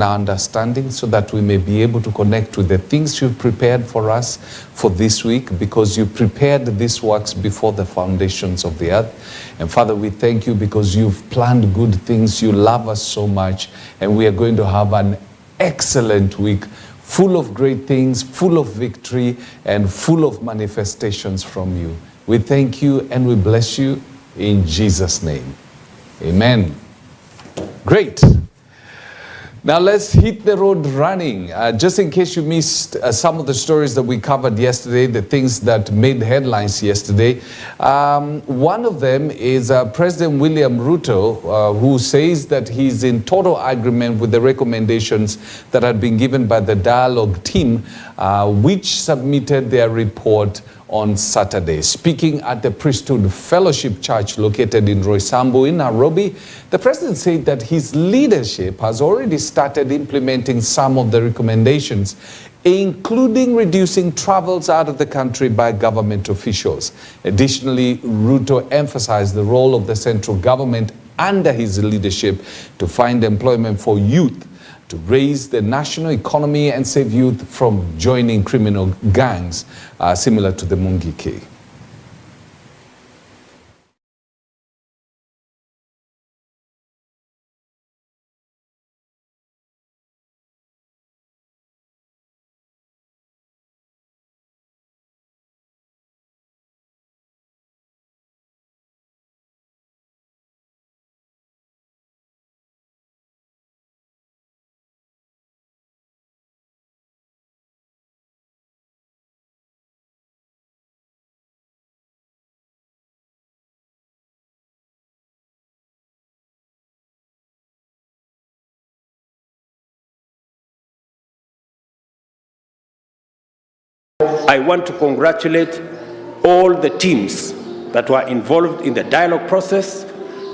understanding so that we may be able to connect with the things you've prepared for us for this week, because you prepared these works before the foundations of the earth. And Father, we thank you because you've planned good things. You love us so much, and we are going to have an excellent week, full of great things, full of victory, and full of manifestations from you. We thank you and we bless you in Jesus' name. Amen. Great. Now let's hit the road running. Just in case you missed some of the stories that we covered yesterday, the things that made headlines yesterday. One of them is President William Ruto, who says that he's in total agreement with the recommendations that had been given by the dialogue team, which submitted their report on Saturday. Speaking at the Priesthood Fellowship Church located in Roysambu in Nairobi, the president said that his leadership has already started implementing some of the recommendations, including reducing travels out of the country by government officials. Additionally, Ruto emphasized the role of the central government under his leadership to find employment for youth, to raise the national economy and save youth from joining criminal gangs, similar to the Mungiki. I want to congratulate all the teams that were involved in the dialogue process.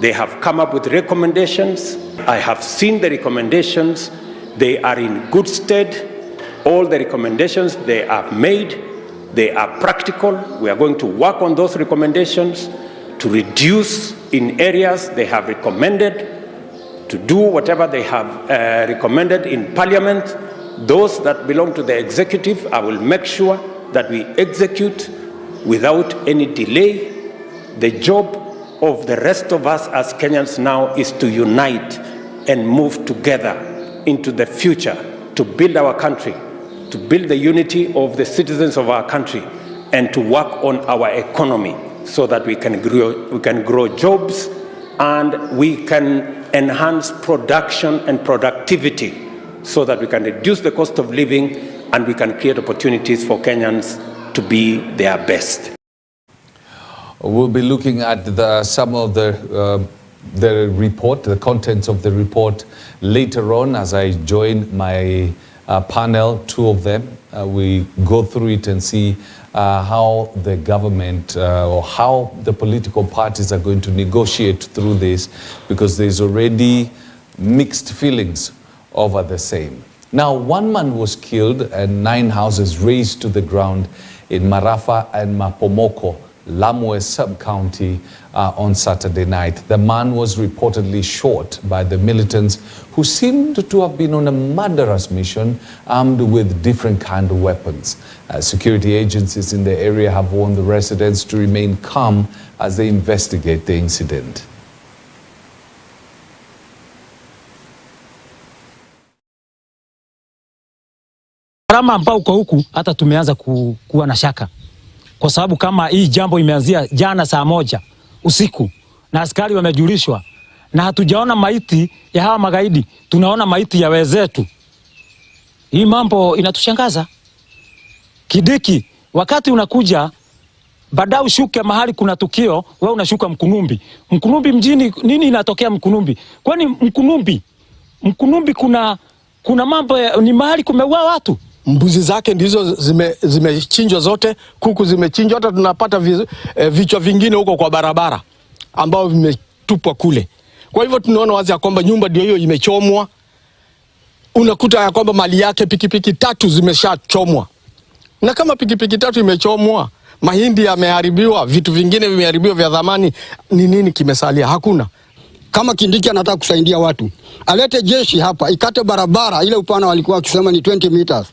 They have come up with recommendations. I have seen the recommendations. They are in good stead. All the recommendations they have made, they are practical. We are going to work on those recommendations to reduce in areas they have recommended, to do whatever they have recommended in Parliament. Those that belong to the executive, I will make sure that we execute without any delay. The job of the rest of us as Kenyans now is to unite and move together into the future, to build our country, to build the unity of the citizens of our country, and to work on our economy so that we can grow jobs and we can enhance production and productivity, so that we can reduce the cost of living and we can create opportunities for Kenyans to be their best. We'll be looking at some of the report, the contents of the report later on as I join my panel, two of them. We go through it and see how the government or how the political parties are going to negotiate through this, because there's already mixed feelings over the same. Now, one man was killed and 9 houses razed to the ground in Marafa and Mapomoko, Lamu sub-county on Saturday night. The man was reportedly shot by the militants who seemed to have been on a murderous mission armed with different kind of weapons. Security agencies in the area have warned the residents to remain calm as they investigate the incident. Kama ambao uko huku hata tumeanza kuwa na shaka, kwa sababu kama hii jambo imeanzia jana saa 1 usiku na askari wamejulishwa na hatujaona maiti ya hawa magaidi, tunaona maiti ya wenzetu. Hii mambo inatushangaza. Kidiki, wakati unakuja baada ushuke mahali kuna tukio, wewe unashuka Mkunumbi. Mkunumbi mjini, nini inatokea Mkunumbi? Kwani Mkunumbi kuna mambo ni mahali kumeua watu. Mbuzi zake ndizo zimechinjwa zote, kuku zimechinjwa, hata tunapata vichwa vingine huko kwa barabara ambao vimetupwa kule. Kwa hivyo tunaona wazi ya kwamba nyumba ndio hiyo imechomwa. Unakuta ya kwamba mali yake pikipiki 3 zimeshachomwa. Na kama pikipiki 3 imechomwa, mahindi yameharibiwa, vitu vingine vimeharibiwa vya dhamani, ni nini kimesalia? Hakuna. kama Kindiki anataka kusaidia watu, alete jeshi hapa, ikate barabara ile upana walikuwa wakisema ni 20 meters.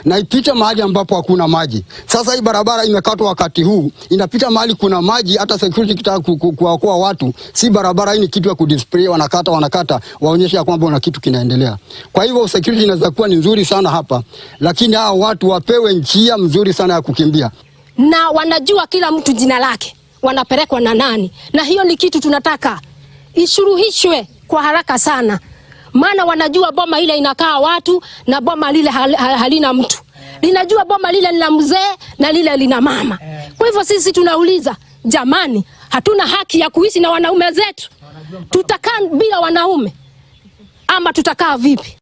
Na ipite mahali ambapo hakuna maji. Sasa hii barabara imekatwa wakati huu, inapita mahali kuna maji, hata security kitaka kuokoa watu, si barabara hii ni kitu ya kudisplay, wanakata, waonyesha kwamba una kitu kinaendelea. Kwa hivyo security inaweza kuwa ni nzuri sana hapa, lakini hao watu wapewe njia mzuri sana ya kukimbia. Na wanajua kila mtu jina lake, wanapelekwa na nani. Na hiyo ni kitu tunataka ishuruhishwe kwa haraka sana. Maana wanajua boma ile inakaa watu na boma lile halina mtu. Linajua boma lile lina mzee na lile lina mama. Kwa hivyo sisi tunauliza, jamani, hatuna haki ya kuishi na wanaume zetu? Tutakaa bila wanaume ama tutakaa vipi?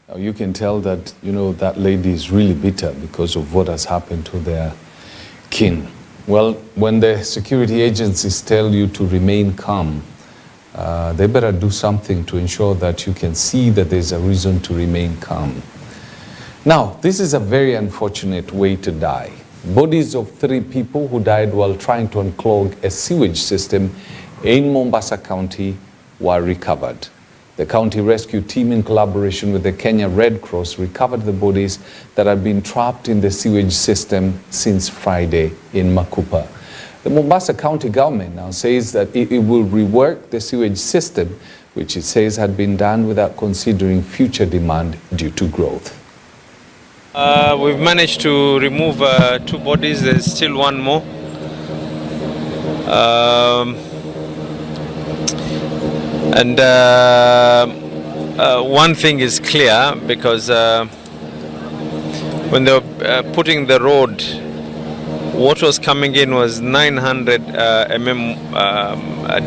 Now you can tell that, that lady is really bitter because of what has happened to their kin. Well, when the security agencies tell you to remain calm, they better do something to ensure that you can see that there's a reason to remain calm. Now, this is a very unfortunate way to die. Bodies of 3 people who died while trying to unclog a sewage system in Mombasa County were recovered. The county rescue team, in collaboration with the Kenya Red Cross, recovered the bodies that had been trapped in the sewage system since Friday in Makupa. The Mombasa County government now says that it will rework the sewage system, which it says had been done without considering future demand due to growth. We've managed to remove 2 bodies. There's still 1 more. One thing is clear, because when they were putting the road, what was coming in was 900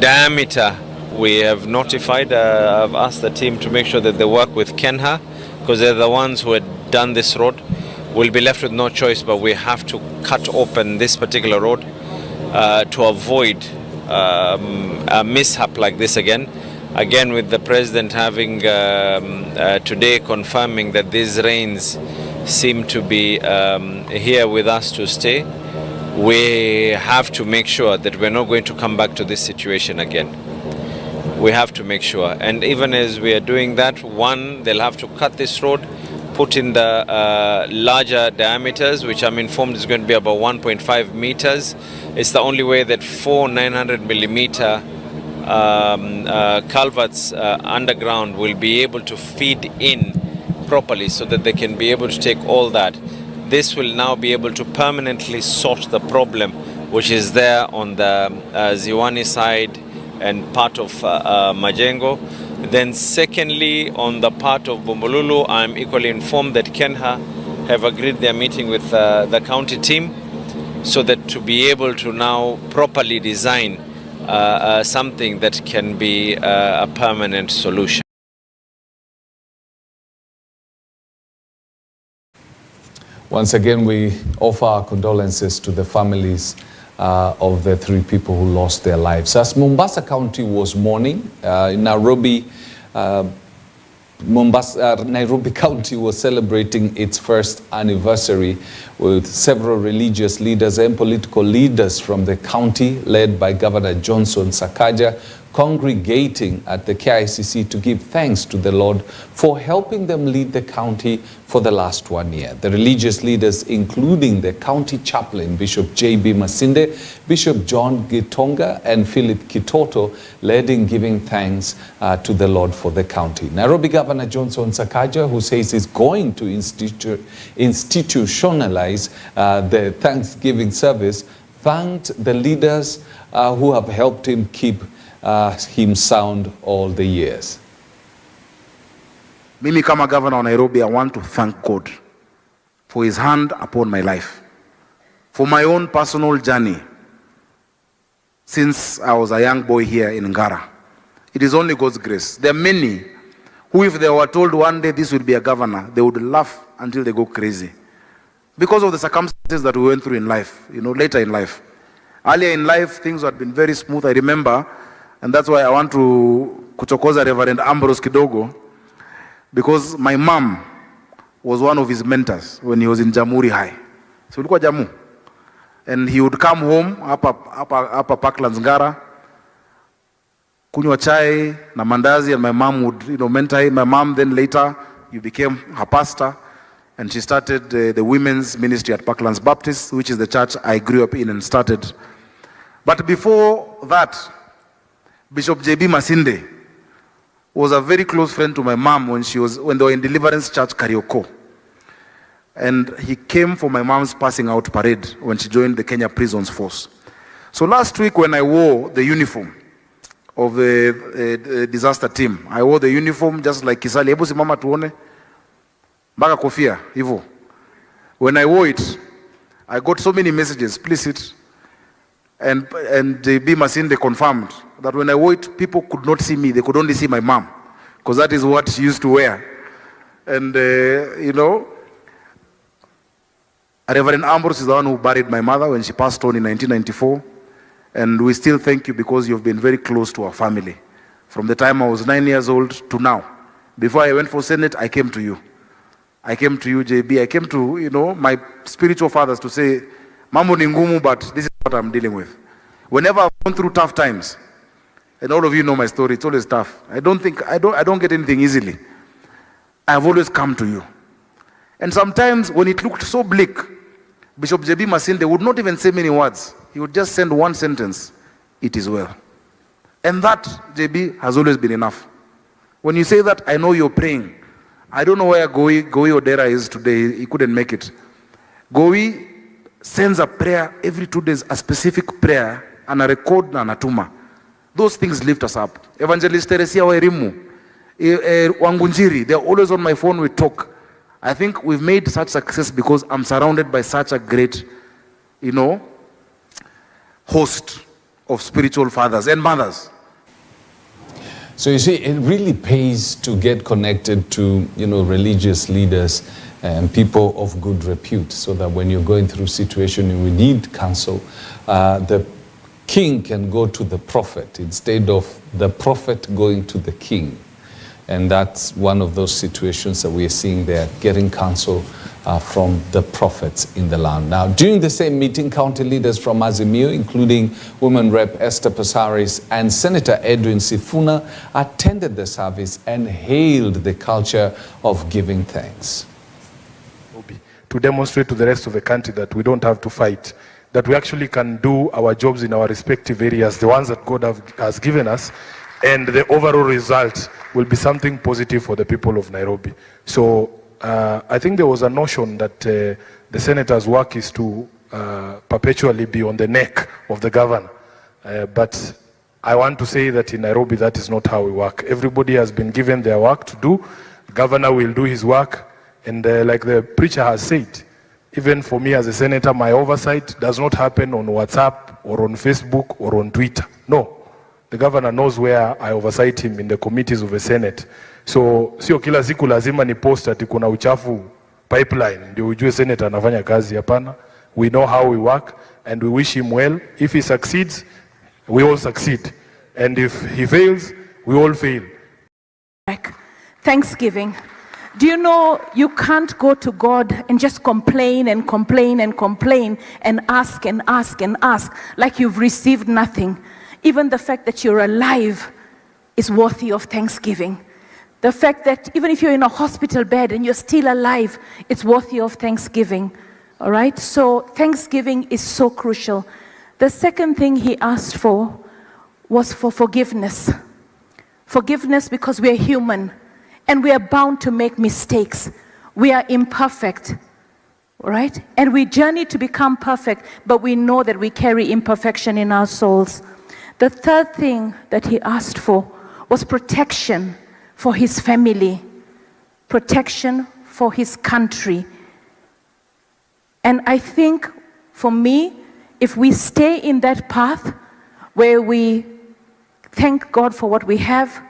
diameter. We have notified, I've asked the team to make sure that they work with Kenha, because they're the ones who had done this road. We'll be left with no choice, but we have to cut open this particular road to avoid a mishap like this again. Again, with the President having today confirming that these rains seem to be here with us to stay, we have to make sure that we're not going to come back to this situation again. We have to make sure. And even as we are doing that, 1, they'll have to cut this road, put in the larger diameters, which I'm informed is going to be about 1.5 meters. It's the only way that 4 900 millimeter culverts underground will be able to feed in properly, so that they can be able to take all that. This will now be able to permanently sort the problem which is there on the Ziwani side and part of Majengo. Then secondly, on the part of Bombolulu, I'm equally informed that Kenha have agreed their meeting with the county team, so that to be able to now properly design something that can be a permanent solution. Once again, we offer our condolences to the families of the 3 people who lost their lives. As Mombasa County was mourning, in Nairobi, Nairobi County was celebrating its first anniversary with several religious leaders and political leaders from the county, led by Governor Johnson Sakaja, congregating at the KICC to give thanks to the Lord for helping them lead the county for the last 1 year. The religious leaders, including the county chaplain, Bishop J.B. Masinde, Bishop John Gitonga, and Philip Kitoto, led in giving thanks to the Lord for the county. Nairobi Governor Johnson Sakaja, who says he's going to institutionalize the Thanksgiving service, thanked the leaders who have helped him keep him sound all the years. Mimi kama governor of Nairobi, I want to thank God for his hand upon my life, for my own personal journey since I was a young boy here in Ngara. It is only God's grace. There are many who, if they were told one day this will be a governor, they would laugh until they go crazy because of the circumstances that we went through in life, later in life. Earlier in life, things had been very smooth, I remember. And that's why I want to kuchokoza Reverend Ambrose Kidogo, because my mom was one of his mentors when he was in Jamhuri High. So ulikuwa Jamu. And he would come home, hapa Parklands Ngara, kunywa chai na mandazi, and my mom would, mentor him. My mom then later, you became her pastor, and she started the women's ministry at Parklands Baptist, which is the church I grew up in and started. But before that, Bishop J.B. Masinde was a very close friend to my mom when they were in Deliverance Church, Karioko. And he came for my mom's passing out parade when she joined the Kenya Prisons Force. So last week when I wore the uniform of the disaster team, I wore the uniform just like Kisali. Hebu simama tuone. Mpaka kofia, hivyo. When I wore it, I got so many messages, please sit. And B. Masinde confirmed that when I wore it, people could not see me. They could only see my mom, because that is what she used to wear. And, Reverend Ambrose is the one who buried my mother when she passed on in 1994. And we still thank you because you've been very close to our family. From the time I was 9 years old to now. Before I went for Senate, I came to you. I came to you, JB. I came to, my spiritual fathers to say, Mambo ni ngumu, but this is what I'm dealing with. Whenever I've gone through tough times, and all of you know my story, it's always tough. I don't get anything easily. I've always come to you. And sometimes when it looked so bleak, Bishop J.B. Masinde would not even say many words. He would just send one sentence, "It is well." And that, JB, has always been enough. When you say that, I know you're praying. I don't know where Goi Odera is today. He couldn't make it. Goi sends a prayer every 2 days, a specific prayer, and a record na anatuma. Those things lift us up. Evangelist Teresia Wairimu, Wangunjiri, they're always on my phone, we talk. I think we've made such success because I'm surrounded by such a great, host of spiritual fathers and mothers. So you see, it really pays to get connected to, religious leaders and people of good repute, so that when you're going through a situation and we need counsel, the king can go to the prophet instead of the prophet going to the king. And that's one of those situations that we are seeing there, getting counsel from the prophets in the land. Now, during the same meeting, county leaders from Azimio, including Women Rep Esther Passaris and Senator Edwin Sifuna, attended the service and hailed the culture of giving thanks. To demonstrate to the rest of the country that we don't have to fight, that we actually can do our jobs in our respective areas, the ones that God has given us, and the overall result will be something positive for the people of Nairobi. So I think there was a notion that the senator's work is to perpetually be on the neck of the governor. But I want to say that in Nairobi, that is not how we work. Everybody has been given their work to do. The governor will do his work. And like the preacher has said, even for me as a senator, my oversight does not happen on WhatsApp or on Facebook or on Twitter. No. The governor knows where I oversight him in the committees of the Senate. So sio kila siku lazima ni post ati kuna uchafu pipeline ndio ujue senator anafanya kazi. Hapana. We know how we work and we wish him well. If he succeeds, we all succeed. And if he fails, we all fail. Thanksgiving. Do you know you can't go to God and just complain and complain and complain and ask and ask and ask like you've received nothing. Even the fact that you're alive is worthy of thanksgiving. The fact that even if you're in a hospital bed and you're still alive, it's worthy of thanksgiving. All right? So thanksgiving is so crucial. The second thing he asked for was for forgiveness. Forgiveness because we're human and we are bound to make mistakes. We are imperfect. All right? And we journey to become perfect, but we know that we carry imperfection in our souls. The third thing that he asked for was protection for his family, protection for his country. And I think for me, if we stay in that path where we thank God for what we have,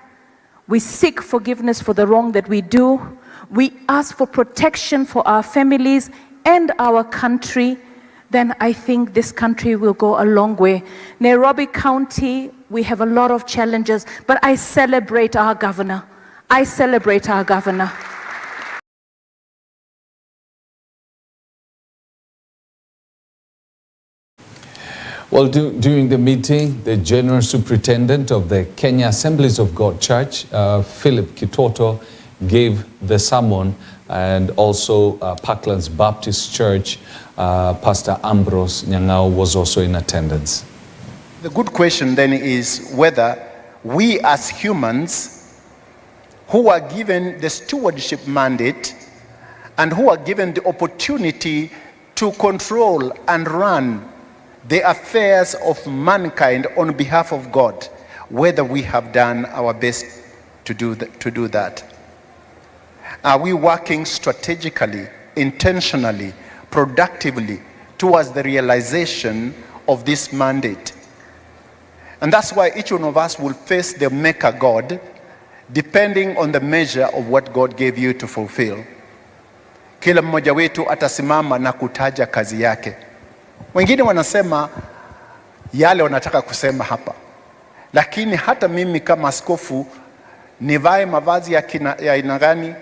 we seek forgiveness for the wrong that we do, we ask for protection for our families and our country, then I think this country will go a long way. Nairobi County, we have a lot of challenges, but I celebrate our governor. I celebrate our governor. Well, during the meeting, the General Superintendent of the Kenya Assemblies of God Church, Philip Kitoto, gave the sermon, and also Parklands Baptist Church, Pastor Ambrose Nyang'ao was also in attendance. The good question then is whether we as humans who are given the stewardship mandate and who are given the opportunity to control and run the affairs of mankind on behalf of God, whether we have done our best to do that. Are we working strategically, intentionally, productively towards the realization of this mandate? And that's why each one of us will face the Maker God depending on the measure of what God gave you to fulfill. Kila mmoja wetu atasimama na kutaja kazi yake. Wengine wanasema yale wanataka kusema hapa, lakini hata mimi kama askofu nivae mavazi ya aina gani,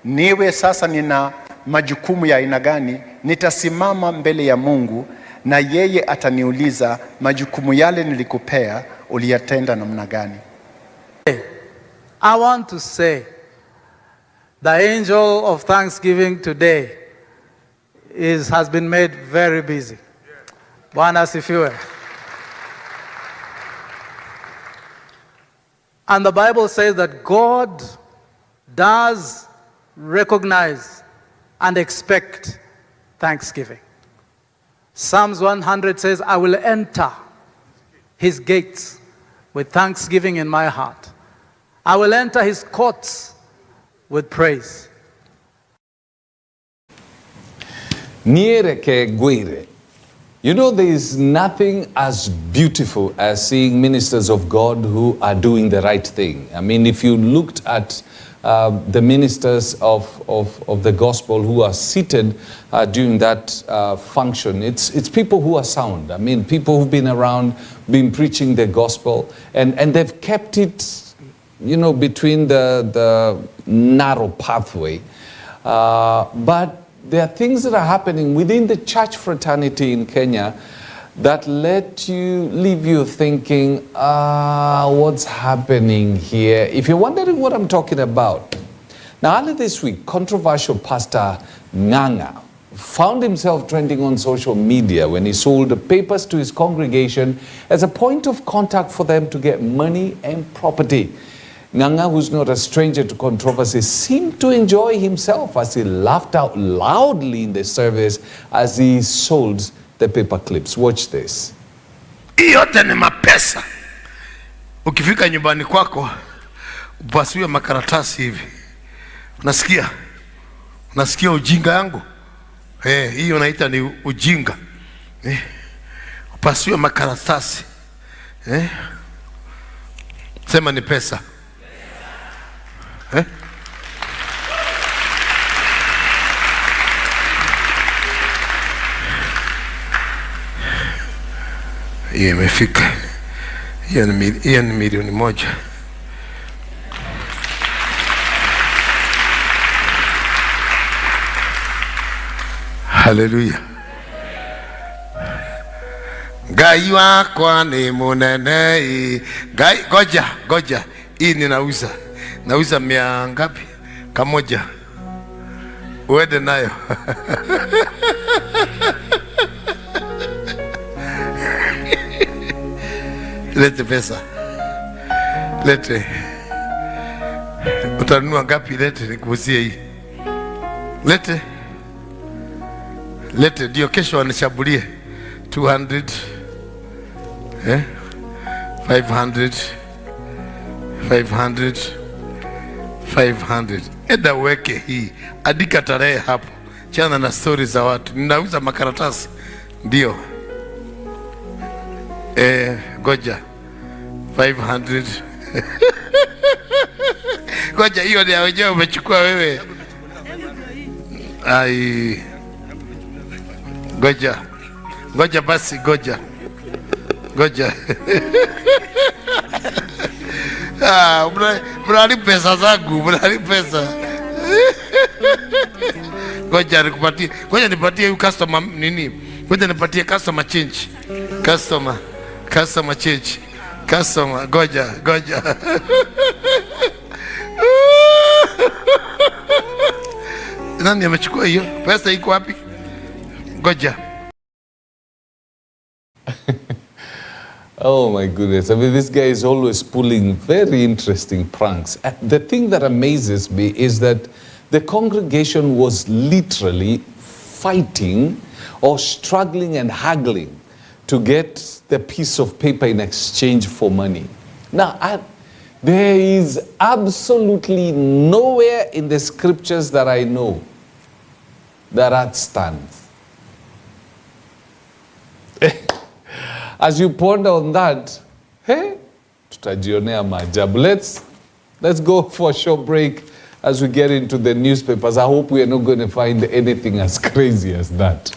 niwe sasa nina majukumu ya aina gani, nitasimama mbele ya Mungu na yeye ataniuliza majukumu yale nilikupea uliyatenda namna gani. I want to say the angel of Thanksgiving today has been made very busy. Bwana asifiwe. And the Bible says that God does recognize and expect thanksgiving. Psalms 100 says, I will enter his gates with thanksgiving in my heart. I will enter his courts with praise. Niereke Gwire. You know, there is nothing as beautiful as seeing ministers of God who are doing the right thing. I mean, if you looked at the ministers of the gospel who are seated during that function, it's people who are sound. I mean, people who've been around, been preaching the gospel, and they've kept it, you know, between the narrow pathway. But there are things that are happening within the church fraternity in Kenya that leave you thinking, what's happening here? If you're wondering what I'm talking about. Now, earlier this week, controversial Pastor Ng'ang'a found himself trending on social media when he sold papers to his congregation as a point of contact for them to get money and property. Ng'ang'a, who's not a stranger to controversy, seemed to enjoy himself as he laughed out loudly in the service as he sold the paper clips. Watch this. Hii yote ni mapesa. Ukifika nyumbani kwako, upasiwe makaratasi hivi. Unasikia ujinga yangu? Hiyo naita ni ujinga. Upasiwe makaratasi. Sema ni pesa. Hiyo imefika. Hiyo ni milioni moja. Hallelujah. Ngai wakwa ni munene. Ngai, goja. Hii ninauza. Nauza 100 ngapi? Kamoja. Uende nayo. Lete pesa. Lete. Utanunua ngapi? Lete nikuuzie hii. Lete ndio kesho wanishabulie. 200. 500. Eda weke hii. Andika tarehe hapo. Chana na story za watu. Ninauza makaratasi. Ndio. Goja. 500. Goja, hiyo ni wenyewe umechukua wewe. Ai. Goja basi, goja. Mnali pesa zangu, mnali pesa. Goja nipatie huyu customer nini? Ngoja nipatie customer change. Customer change. Customer, goja. Nani amechukua hiyo? Pesa iko wapi? Goja. Oh my goodness. I mean, this guy is always pulling very interesting pranks. The thing that amazes me is that the congregation was literally fighting or struggling and haggling to get the piece of paper in exchange for money. Now, there is absolutely nowhere in the scriptures that I know that stands. As you ponder on that, hey, tutajionea maajabu. Let's go for a short break as we get into the newspapers. I hope we are not going to find anything as crazy as that.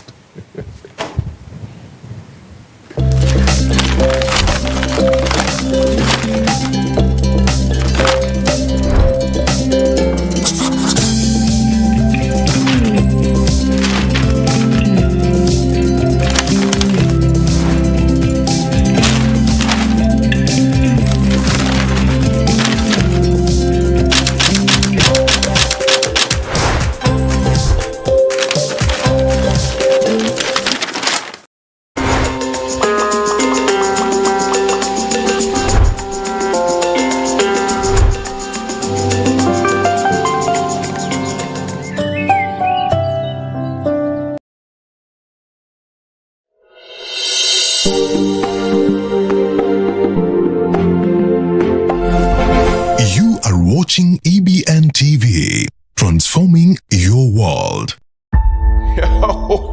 You are watching EBN TV, transforming your world.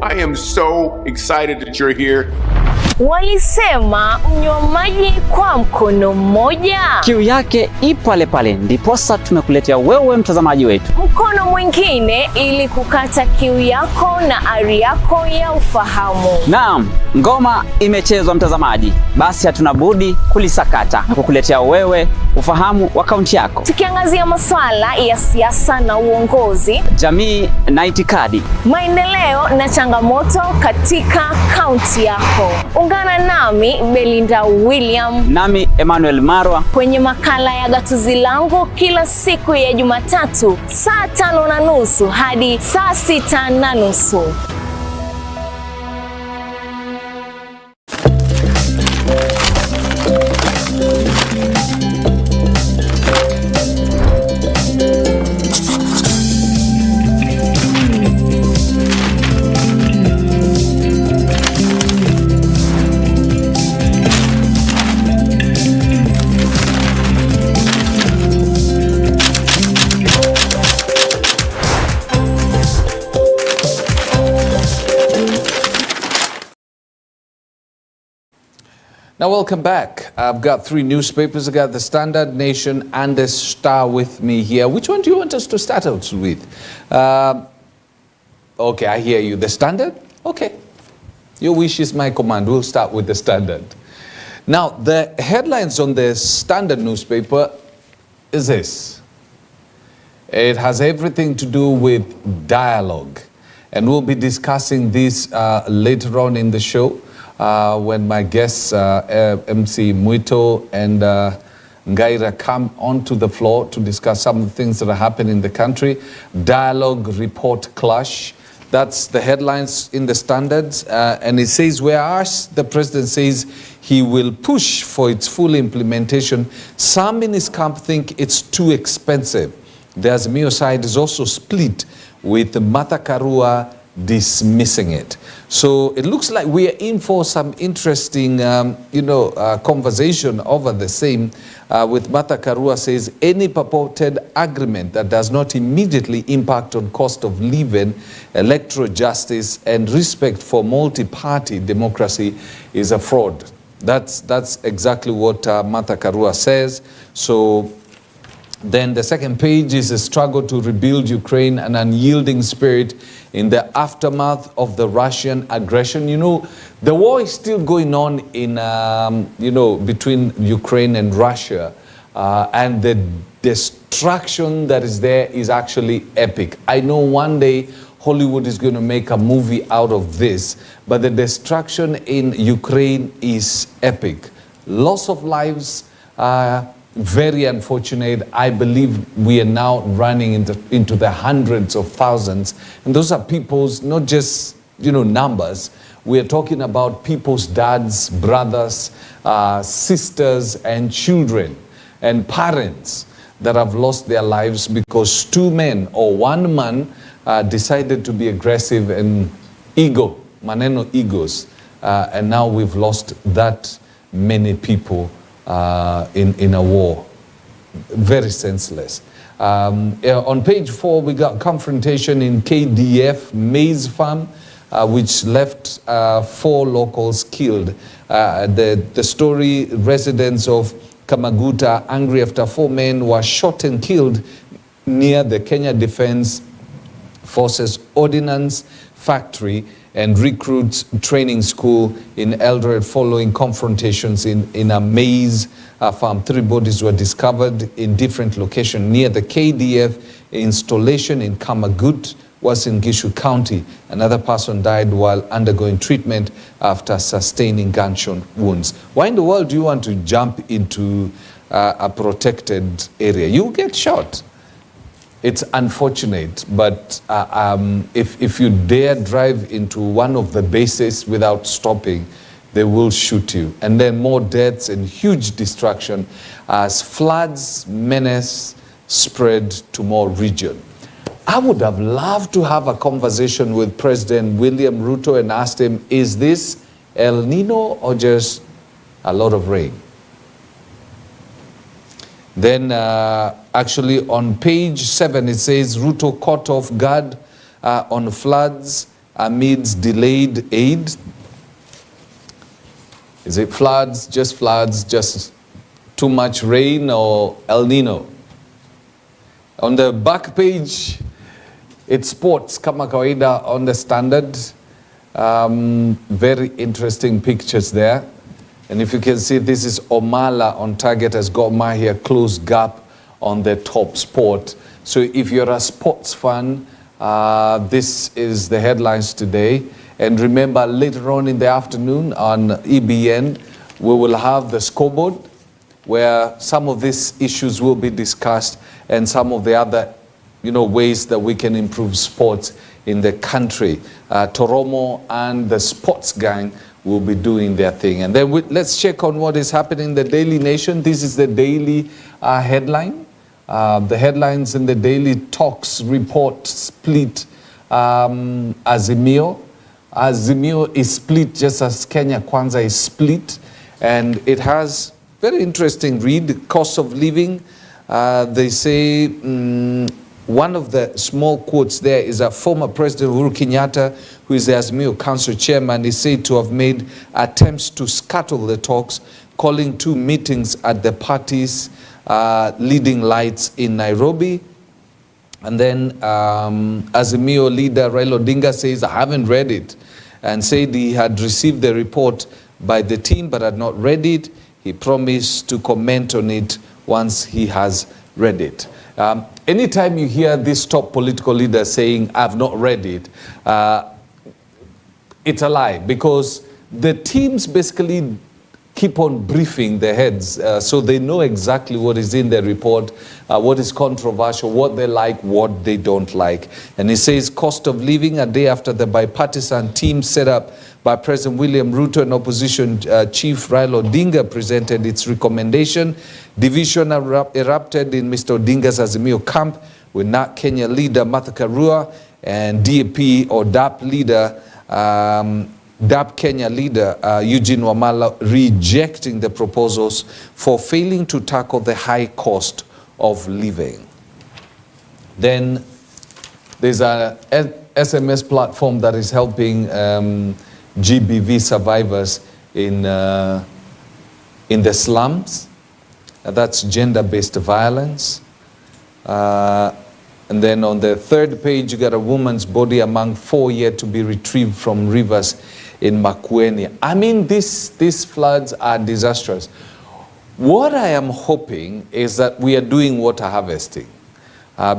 I am so excited that you're here. Walisema mnywa kwa mkono mmoja, kiu yake ipale pale, ndiposa tumekuletea wewe mtazamaji wetu mkono mwingine ili kukata kiu yako na ari yako ya ufahamu. Naam, ngoma imechezwa mtazamaji, basi hatuna budi kulisakata na kukuletea wewe ufahamu wa kaunti yako, tukiangazia masuala ya siasa na uongozi, jamii na itikadi, maendeleo na changamoto katika kaunti yako. Ungana nami Belinda William, nami Emmanuel Marwa kwenye makala ya Gatuzi Langu kila siku ya Jumatatu saa 5:30 hadi saa 6:30. Now, welcome back. I've got 3 newspapers. I got the Standard, Nation, and the Star with me here. Which one do you want us to start out with? Okay, I hear you. The Standard? Okay. Your wish is my command. We'll start with the Standard. Now, the headlines on the Standard newspaper is this. It has everything to do with dialogue. And we'll be discussing this later on in the show. When my guests, MC Muito and Ngaira, come onto the floor to discuss some of the things that are happening in the country. Dialogue report clash. That's the headlines in the Standards. And it says, whereas the president says he will push for its full implementation, some in his camp think it's too expensive. The Azimio side is also split, with Martha Karua dismissing it. So it looks like we are in for some interesting, conversation over the same. With Martha Karua says any purported agreement that does not immediately impact on cost of living, electoral justice, and respect for multi-party democracy is a fraud. That's exactly what Martha Karua says. So then the second page is a struggle to rebuild Ukraine, an unyielding spirit in the aftermath of the Russian aggression. You know, the war is still going on in, between Ukraine and Russia, and the destruction that is there is actually epic. I know one day Hollywood is going to make a movie out of this. But the destruction in Ukraine is epic. Loss of lives, very unfortunate. I believe we are now running into the hundreds of thousands. And those are people's, not just, numbers. We are talking about people's dads, brothers, sisters, and children, and parents that have lost their lives because two men or one man decided to be aggressive and maneno egos. And now we've lost that many people in a war. Very senseless. On page 4, we got confrontation in KDF maize farm, which left 4 locals killed. The story, residents of Kamaguta angry after 4 men were shot and killed near the Kenya Defense Forces Ordnance Factory and Recruits Training School in Eldoret following confrontations in a maize farm. 3 bodies were discovered in different locations near the KDF installation in Kamagut, was in Gishu County. Another person died while undergoing treatment after sustaining gunshot wounds. Why in the world do you want to jump into a protected area? You get shot. It's unfortunate, but if you dare drive into one of the bases without stopping, they will shoot you. And then more deaths and huge destruction as floods menace spread to more region. I would have loved to have a conversation with President William Ruto and asked him, is this El Nino or just a lot of rain? Then actually on page 7 it says Ruto caught off guard on floods amidst delayed aid. Is it floods, just too much rain, or El Nino? On the back page, it's sports, kama kawaida on the Standard. Very interesting pictures there. And if you can see, this is Omala on target, has Gor Mahia close gap on the top spot. So if you're a sports fan, this is the headlines today. And remember, later on in the afternoon on EBN, we will have the scoreboard where some of these issues will be discussed and some of the other ways that we can improve sports in the country. Toromo and the sports gang will be doing their thing. And then let's check on what is happening in the Daily Nation. This is the daily headline. The headlines in the daily talks report split Azimio. Azimio is split just as Kenya Kwanza is split. And it has very interesting read, cost of living. They say, one of the small quotes there is a former President Uhuru Kenyatta, who is the Azimio Council chairman, is said to have made attempts to scuttle the talks, calling 2 meetings at the party's leading lights in Nairobi. And then Azimio leader Raila Odinga says, I haven't read it, and said he had received the report by the team but had not read it. He promised to comment on it once he has read it. Anytime you hear this top political leader saying, I've not read it, it's a lie, because the teams basically keep on briefing their heads so they know exactly what is in their report, what is controversial, what they like, what they don't like. And he says cost of living, a day after the bipartisan team set up by President William Ruto and opposition chief Raila Odinga presented its recommendation. Division erupted in Mr. Odinga's Azimio camp with NARC Kenya leader Martha Karua and DAP or DAP leader DAP Kenya leader Eugene Wamala rejecting the proposals for failing to tackle the high cost of living. Then there's a SMS platform that is helping GBV survivors in the slums. That's gender-based violence. And then on the 3rd page, you got a woman's body among 4 yet to be retrieved from rivers in Makueni. I mean, these floods are disastrous. What I am hoping is that we are doing water harvesting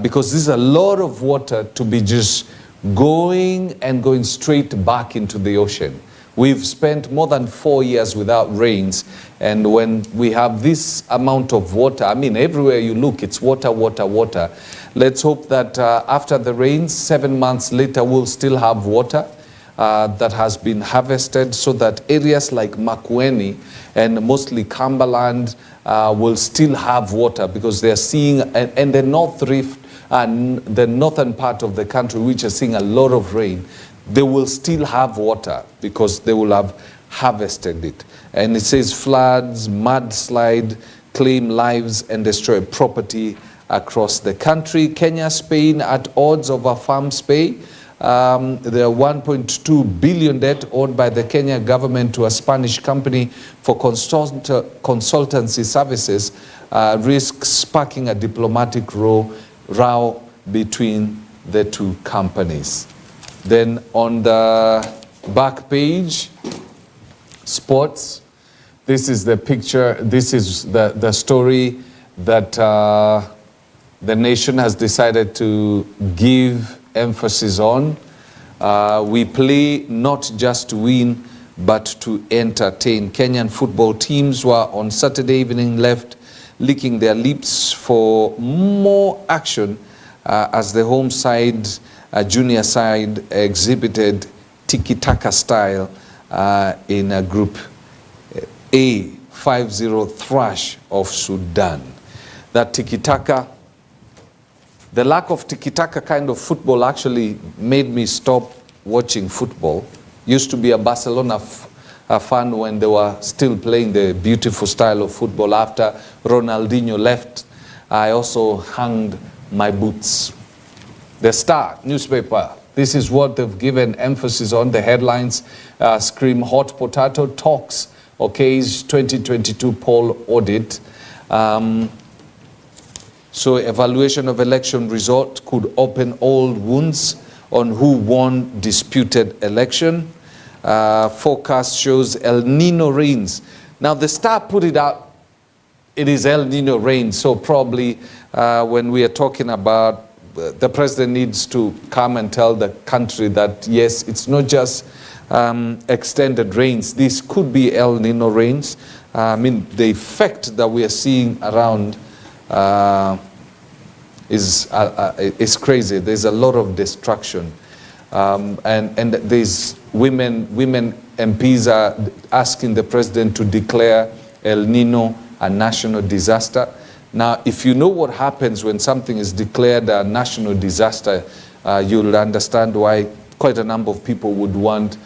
because there's a lot of water to be just going straight back into the ocean. We've spent more than 4 years without rains, and when we have this amount of water, I mean, everywhere you look, it's water, water, water. Let's hope that after the rains, 7 months later, we'll still have water that has been harvested, so that areas like Makueni and mostly Cumberland will still have water, because they're seeing, and the North Rift and the northern part of the country, which are seeing a lot of rain, they will still have water because they will have harvested it. And it says floods, mudslide, claim lives and destroy property across the country. Kenya, Spain at odds over farms pay. The 1.2 billion debt owed by the Kenya government to a Spanish company for consultancy services risks sparking a diplomatic row between the two companies. Then on the back page, sports. This is the picture, this is the story that the nation has decided to give emphasis on. We play not just to win, but to entertain. Kenyan football teams were on Saturday evening left licking their lips for more action as the home side, junior side, exhibited tiki-taka style in a Group A 5-0 thrash of Sudan. That tiki-taka, the lack of tiki-taka kind of football actually made me stop watching football. Used to be a Barcelona fan when they were still playing the beautiful style of football. After Ronaldinho left, I also hung my boots. The Star newspaper, this is what they've given emphasis on. The headlines scream hot potato talks, OK's 2022 poll audit. So evaluation of election result could open old wounds on who won disputed election. Forecast shows El Nino rains. Now the Star put it out, it is El Nino rain. So probably when we are talking about the president needs to come and tell the country that yes, it's not just extended rains. This could be El Nino rains. I mean, the effect that we are seeing around is crazy. There's a lot of destruction, and there's women MPs are asking the president to declare El Nino a national disaster. Now, if you know what happens when something is declared a national disaster, you'll understand why quite a number of people would want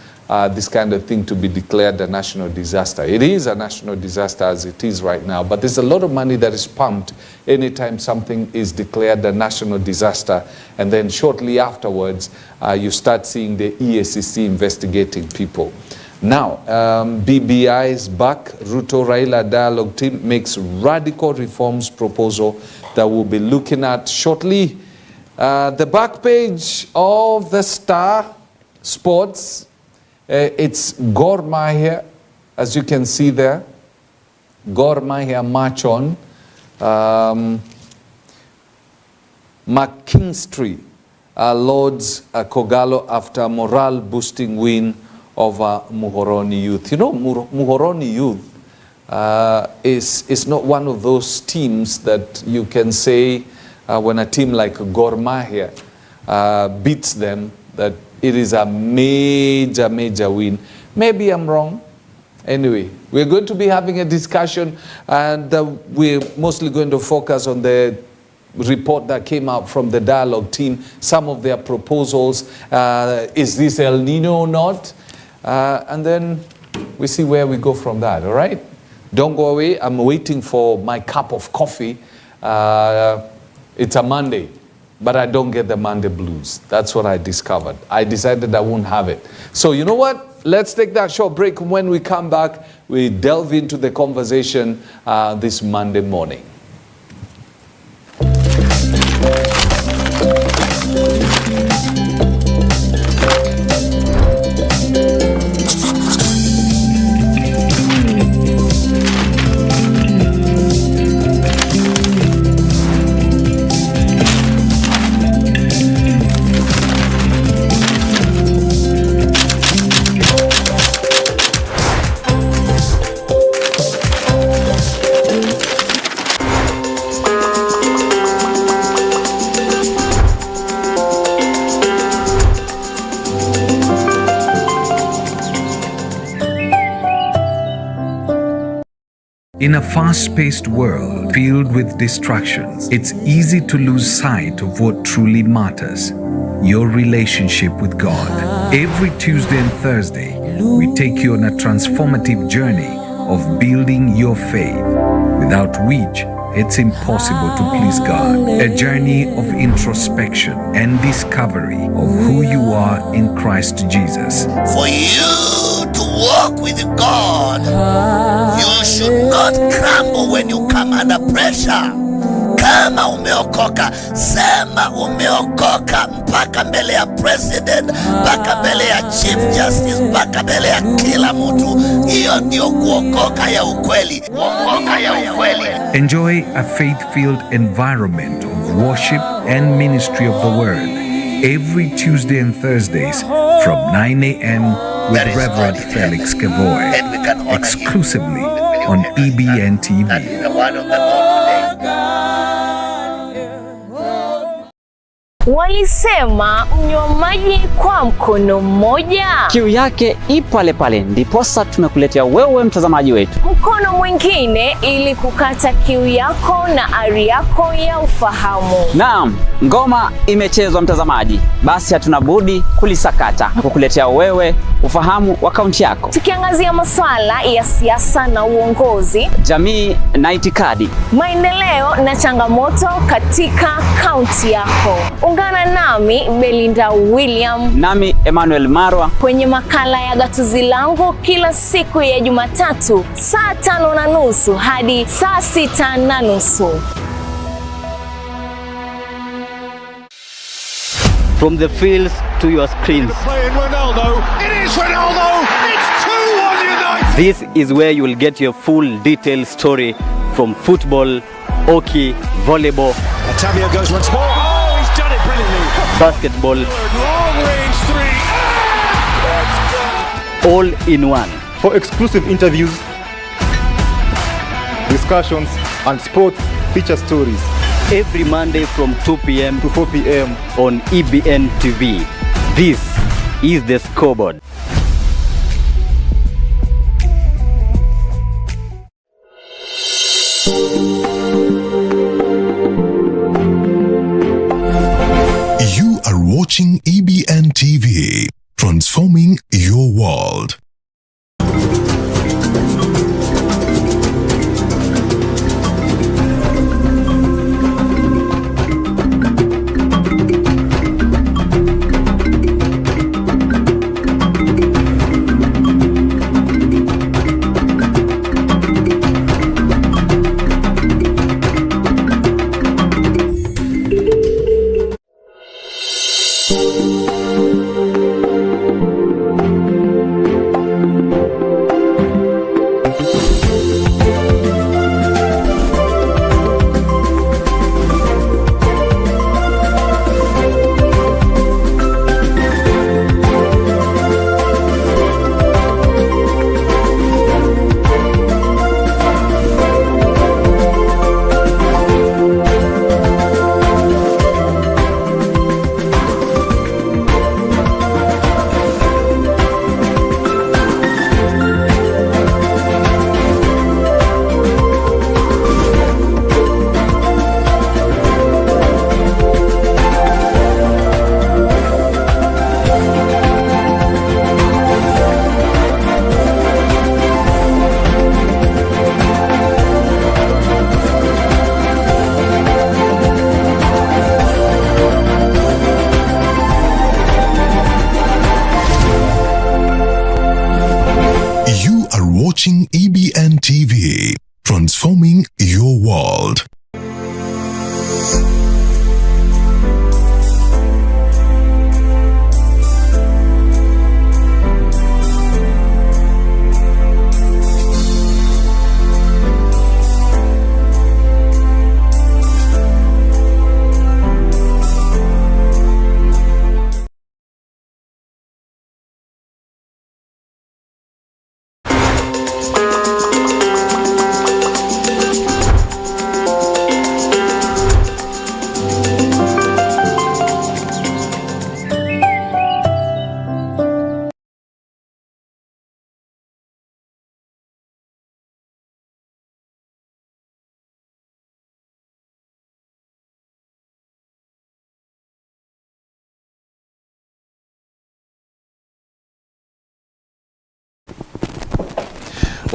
this kind of thing to be declared a national disaster. It is a national disaster as it is right now, but there's a lot of money that is pumped anytime something is declared a national disaster, and then shortly afterwards, you start seeing the EACC investigating people. Now, BBI is back. Ruto Raila dialogue team makes radical reforms proposal that we'll be looking at shortly. The back page of the Star Sports, it's Gor Mahia, as you can see there. Gor Mahia march on. McKinstry Lords Kogalo after morale-boosting win over Muhoroni Youth. You know, Muhoroni Youth is not one of those teams that you can say when a team like Gor Mahia beats them, that it is a major, major win. Maybe I'm wrong. Anyway, we're going to be having a discussion, and we're mostly going to focus on the report that came out from the dialogue team, some of their proposals. Is this El Nino or not? And then we see where we go from that, all right? Don't go away. I'm waiting for my cup of coffee. It's a Monday, but I don't get the Monday blues. That's what I discovered. I decided I won't have it. So you know what? Let's take that short break. When we come back, we delve into the conversation this Monday morning. In a fast-paced world filled with distractions, it's easy to lose sight of what truly matters: your relationship with God. Every Tuesday and Thursday, we take you on a transformative journey of building your faith, without which it's impossible to please God. A journey of introspection and discovery of who you are in Christ Jesus. For you to walk with God, you should not crumble when you come under pressure. Kama umeokoka, sema umeokoka mpaka mbele ya president, mpaka mbele ya chief justice, mpaka mbele ya kila mtu. Hiyo ndio kuokoka ya ukweli. Kuokoka ya ukweli. Enjoy a faith-filled environment of worship and ministry of the word every Tuesday and Thursdays from 9 a.m. with Reverend Felix Kevoy, exclusively on EBN TV. That's the word of the Lord today. Walisema mnywa maji kwa mkono mmoja, kiu yake ipo pale pale, ndiposa tumekuletea wewe mtazamaji wetu mkono mwingine ili kukata kiu yako na ari yako ya ufahamu. Naam, ngoma imechezwa mtazamaji, basi hatuna budi kulisakata na kukuletea wewe ufahamu wa kaunti yako, tukiangazia masuala ya siasa na uongozi, jamii na itikadi, maendeleo na changamoto katika kaunti yako. Ungana nami Belinda William, nami Emmanuel Marwa kwenye makala ya Gatuzi Langu kila siku ya Jumatatu saa 5:30 hadi saa 6:30. From the fields to your screens. Ronaldo. It is Ronaldo. It's 2-1 United. This is where you will get your full detailed story from football, hockey, volleyball. Otavio goes once more. Oh, he's done it brilliantly. Basketball. Long range three. All in one. For exclusive interviews, discussions, and sports feature stories. Every Monday from 2 p.m. to 4 p.m. on EBN TV. This is The Scoreboard. You are watching EBN TV, transforming your world.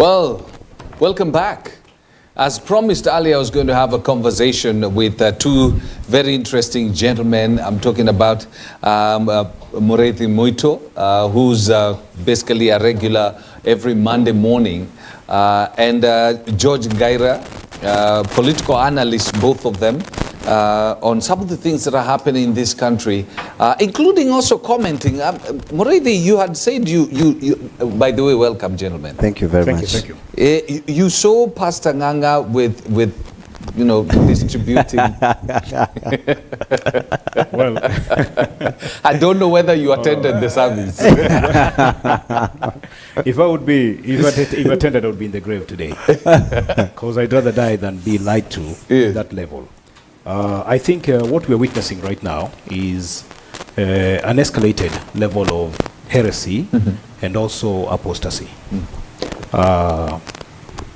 Well, welcome back. As promised earlier, I was going to have a conversation with two very interesting gentlemen. I'm talking about Mureithi Muito, who's basically a regular every Monday morning, and George Ngaira, political analyst, both of them, on some of the things that are happening in this country, including also commenting. Mureithi, you had said by the way, welcome, gentlemen. Thank you very much. Thank you. You saw Pastor Nganga with distributing. Well, I don't know whether you attended the service. if I attended, I would be in the grave today, because I'd rather die than be lied to that level. I think what we're witnessing right now is an escalated level of heresy and also apostasy.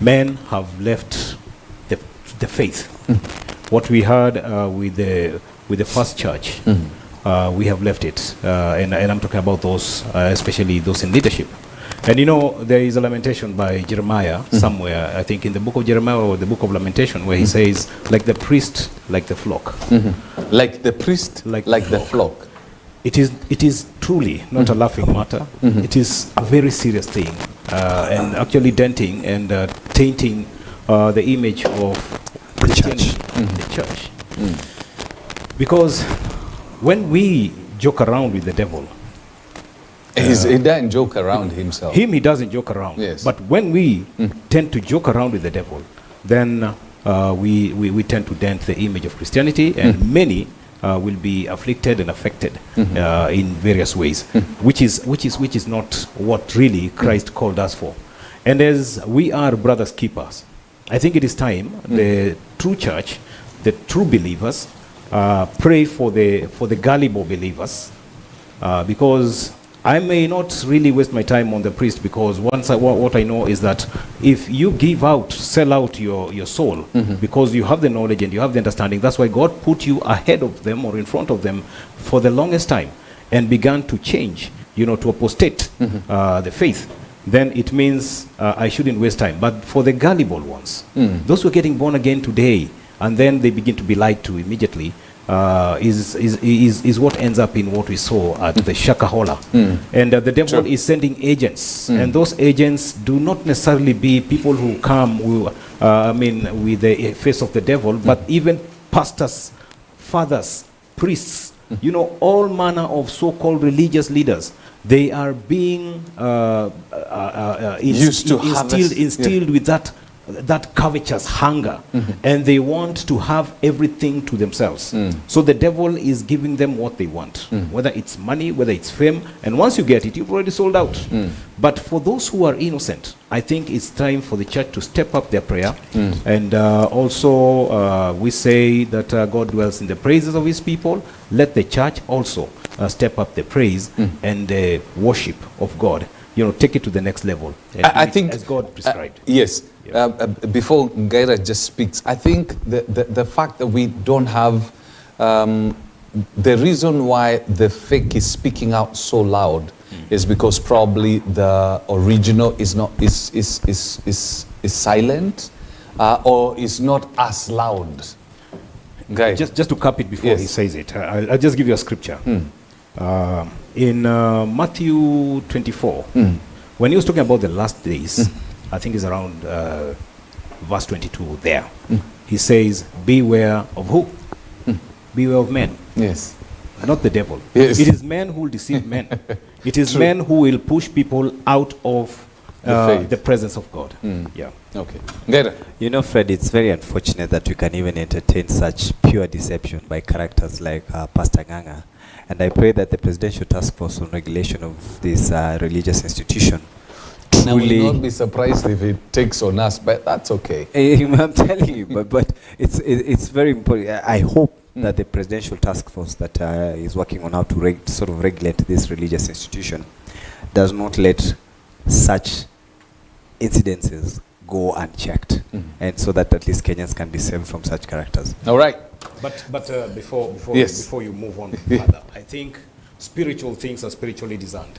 Men have left the faith. What we heard with the first church, we have left it, and I'm talking about those, especially those in leadership. And you know, there is a lamentation by Jeremiah somewhere, I think in the book of Jeremiah or the book of Lamentation, where he says, like the priest, like the flock. Like the priest, like the flock. It is truly not a laughing matter. It is a very serious thing, and actually denting and tainting the image of Christianity, the church. Because when we joke around with the devil, he doesn't joke around himself. He doesn't joke around. Yes. But when we tend to joke around with the devil, then we tend to dent the image of Christianity, and many will be afflicted and affected in various ways, which is not what really Christ called us for. And as we are brothers keepers, I think it is time the true church, the true believers, pray for the gullible believers, because I may not really waste my time on the priest, because what I know is that if you sell out your soul, because you have the knowledge and you have the understanding, that's why God put you ahead of them or in front of them for the longest time, and began to change, to apostate the faith, then it means I shouldn't waste time. But for the gullible ones, those who are getting born again today, and then they begin to be lied to immediately, is what ends up in what we saw at the Shakahola. And the devil is sending agents, and those agents do not necessarily be people who come with the face of the devil, but even pastors, fathers, priests, all manner of so-called religious leaders. They are being instilled with that covetous hunger, and they want to have everything to themselves. So the devil is giving them what they want, whether it's money, whether it's fame, and once you get it, you've already sold out. But for those who are innocent, I think it's time for the church to step up their prayer, and also we say that God dwells in the praises of his people. Let the church also step up the praise and the worship of God. Take it to the next level. I think, as God prescribed. Yes. Before Ngaira just speaks, I think the fact that we don't have the reason why the fake is speaking out so loud is because probably the original is silent or is not as loud. Okay. Just to cap it before he says it, I'll just give you a scripture. In Matthew 24, when he was talking about the last days, I think it's around verse 22 there. He says, beware of who? Beware of men. Yes. Not the devil. Yes. It is men who will deceive men. It is men who will push people out of the presence of God. Yeah. Okay. Ngaira. Fred, it's very unfortunate that we can even entertain such pure deception by characters like Pastor Nganga. And I pray that the Presidential Task Force on Regulation of this religious institution I will not be surprised if it takes on us, but that's okay. I'm telling you, but it's very important. I hope that the Presidential Task Force that is working on how to regulate this religious institution does not let such incidences go unchecked, and so that at least Kenyans can be saved from such characters. All right. But before you move on further, I think spiritual things are spiritually designed.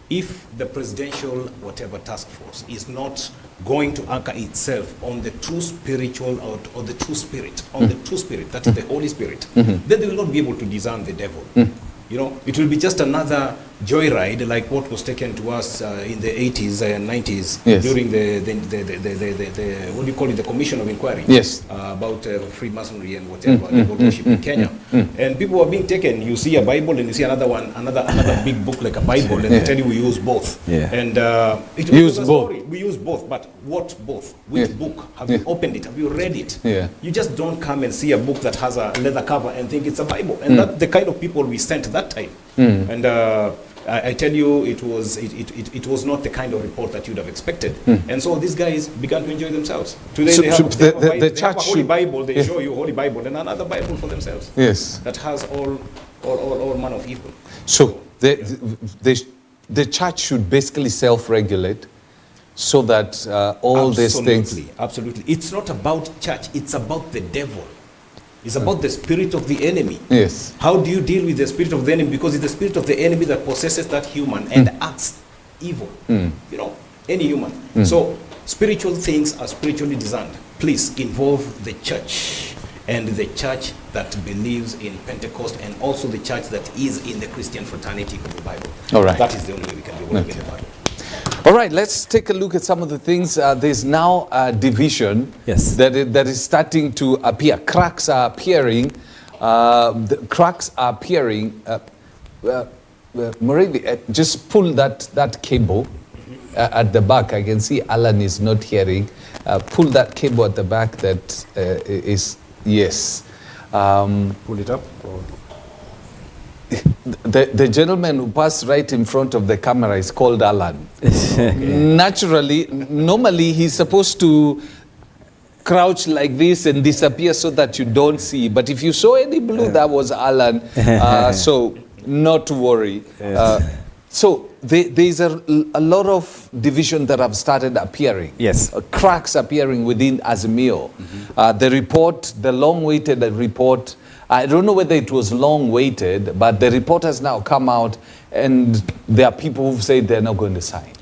if the presidential whatever task force is not going to anchor itself on the true spiritual or the true spirit, on the true spirit, that is the Holy Spirit, then they will not be able to discern the devil. You know, it will be just another joyride like what was taken to us in the 80s and 90s during the what do you call it, the Commission of Inquiry about Freemasonry and whatever, devil worship in Kenya. And people were being taken, you see a Bible and you see another one, another big book like a Bible, and they tell you we use both. And it was a story. We use both, but what both? Which book? Have you opened it? Have you read it? You just don't come and see a book that has a leather cover and think it's a Bible. And that's the kind of people we sent that time. And I tell you, it was not the kind of report that you'd have expected. And so these guys began to enjoy themselves. Today they have a Holy Bible, they show you Holy Bible, and another Bible for themselves. That has all manner of evil. So the church should basically self-regulate so that all these things... Absolutely. It's not about church, it's about the devil. It's about the spirit of the enemy. How do you deal with the spirit of the enemy? Because it's the spirit of the enemy that possesses that human and acts evil. You know, any human. So spiritual things are spiritually designed. Please involve the church, and the church that believes in Pentecost, and also the church that is in the Christian fraternity of the Bible. All right. That is the only way we can be working in the Bible. All right, let's take a look at some of the things. There's now a division that is starting to appear. Cracks are appearing. Morelli, just pull that cable at the back. I can see Alan is not hearing. Pull that cable at the back that is, yes. Pull it up. The gentleman who passed right in front of the camera is called Alan. Normally he's supposed to crouch like this and disappear so that you don't see. But if you saw any blue, that was Alan. So not to worry. So there's a lot of division that have started appearing. Cracks appearing within Azimio. The report, the long-awaited report, I don't know whether it was long-awaited, but the report has now come out, and there are people who've said they're not going to sign.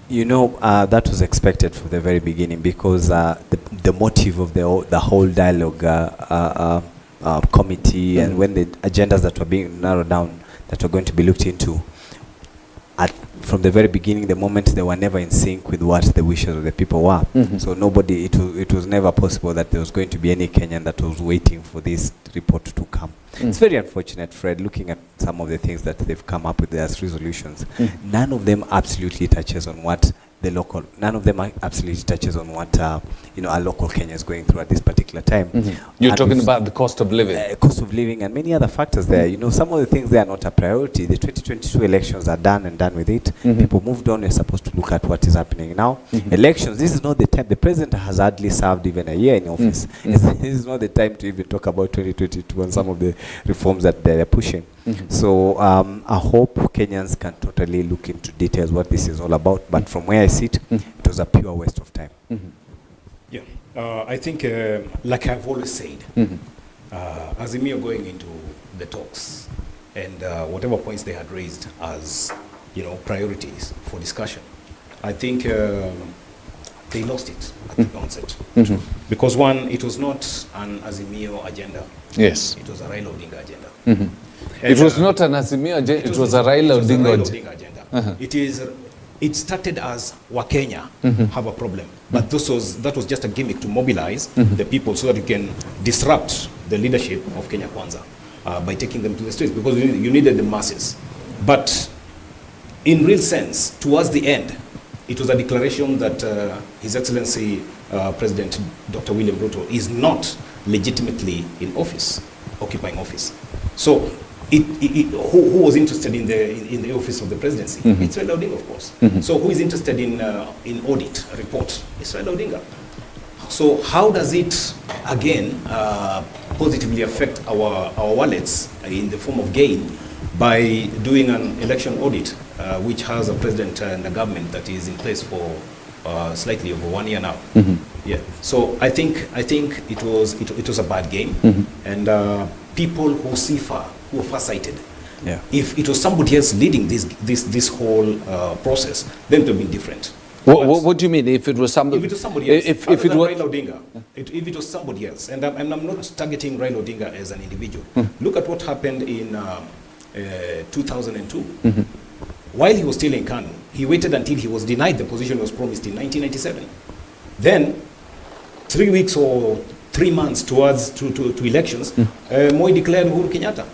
You know, that was expected from the very beginning, because the motive of the whole dialogue committee, and when the agendas that were being narrowed down, that were going to be looked into, from the very beginning, the moment they were never in sync with what the wishes of the people were. So nobody, it was never possible that there was going to be any Kenyan that was waiting for this report to come. It's very unfortunate, Fred, looking at some of the things that they've come up with as resolutions. None of them absolutely touches on what none of them absolutely touches on what you know, our local Kenya is going through at this particular time. You're talking about the cost of living. Cost of living and many other factors there. You know, some of the things there are not a priority. The 2022 elections are done and done with it. People moved on. We're supposed to look at what is happening now. Elections, this is not the time. The president has hardly served even a year in office. This is not the time to even talk about 2022 and some of the reforms that they're pushing. So I hope Kenyans can totally look into details what this is all about. But from where I sit, it was a pure waste of time. Yeah, I think, like I've always said, Azimio going into the talks and whatever points they had raised as, you know, priorities for discussion, I think they lost it at the onset. Because one, it was not an Azimio agenda. Yes. It was a Raila Odinga agenda. It was not an Azimio agenda, it was a Raila Odinga agenda. It started as Wakenya have a problem, but that was just a gimmick to mobilize the people so that you can disrupt the leadership of Kenya Kwanza by taking them to the streets, because you needed the masses. But in real sense, towards the end, it was a declaration that His Excellency President Dr. William Ruto is not legitimately in office, occupying office. So who was interested in the office of the presidency? It's Raila Odinga, of course. So who is interested in audit report? It's Raila Odinga. So how does it again positively affect our wallets in the form of gain by doing an election audit, which has a president and a government that is in place for slightly over 1 year now? Yeah. So I think it was a bad game, and people who see far, who are far-sighted, Yeah. If it was somebody else leading this whole process, then it would have been different. What do you mean? If it was somebody? If it was somebody else, if other it than was Raila Odinga, if it was somebody else, and I'm not targeting Raila Odinga as an individual. Look at what happened in 2002. While he was still in Kanu, he waited until he was denied the position he was promised in 1997. Then, 3 weeks or 3 months towards to elections, Moi declared Uhuru Kenyatta.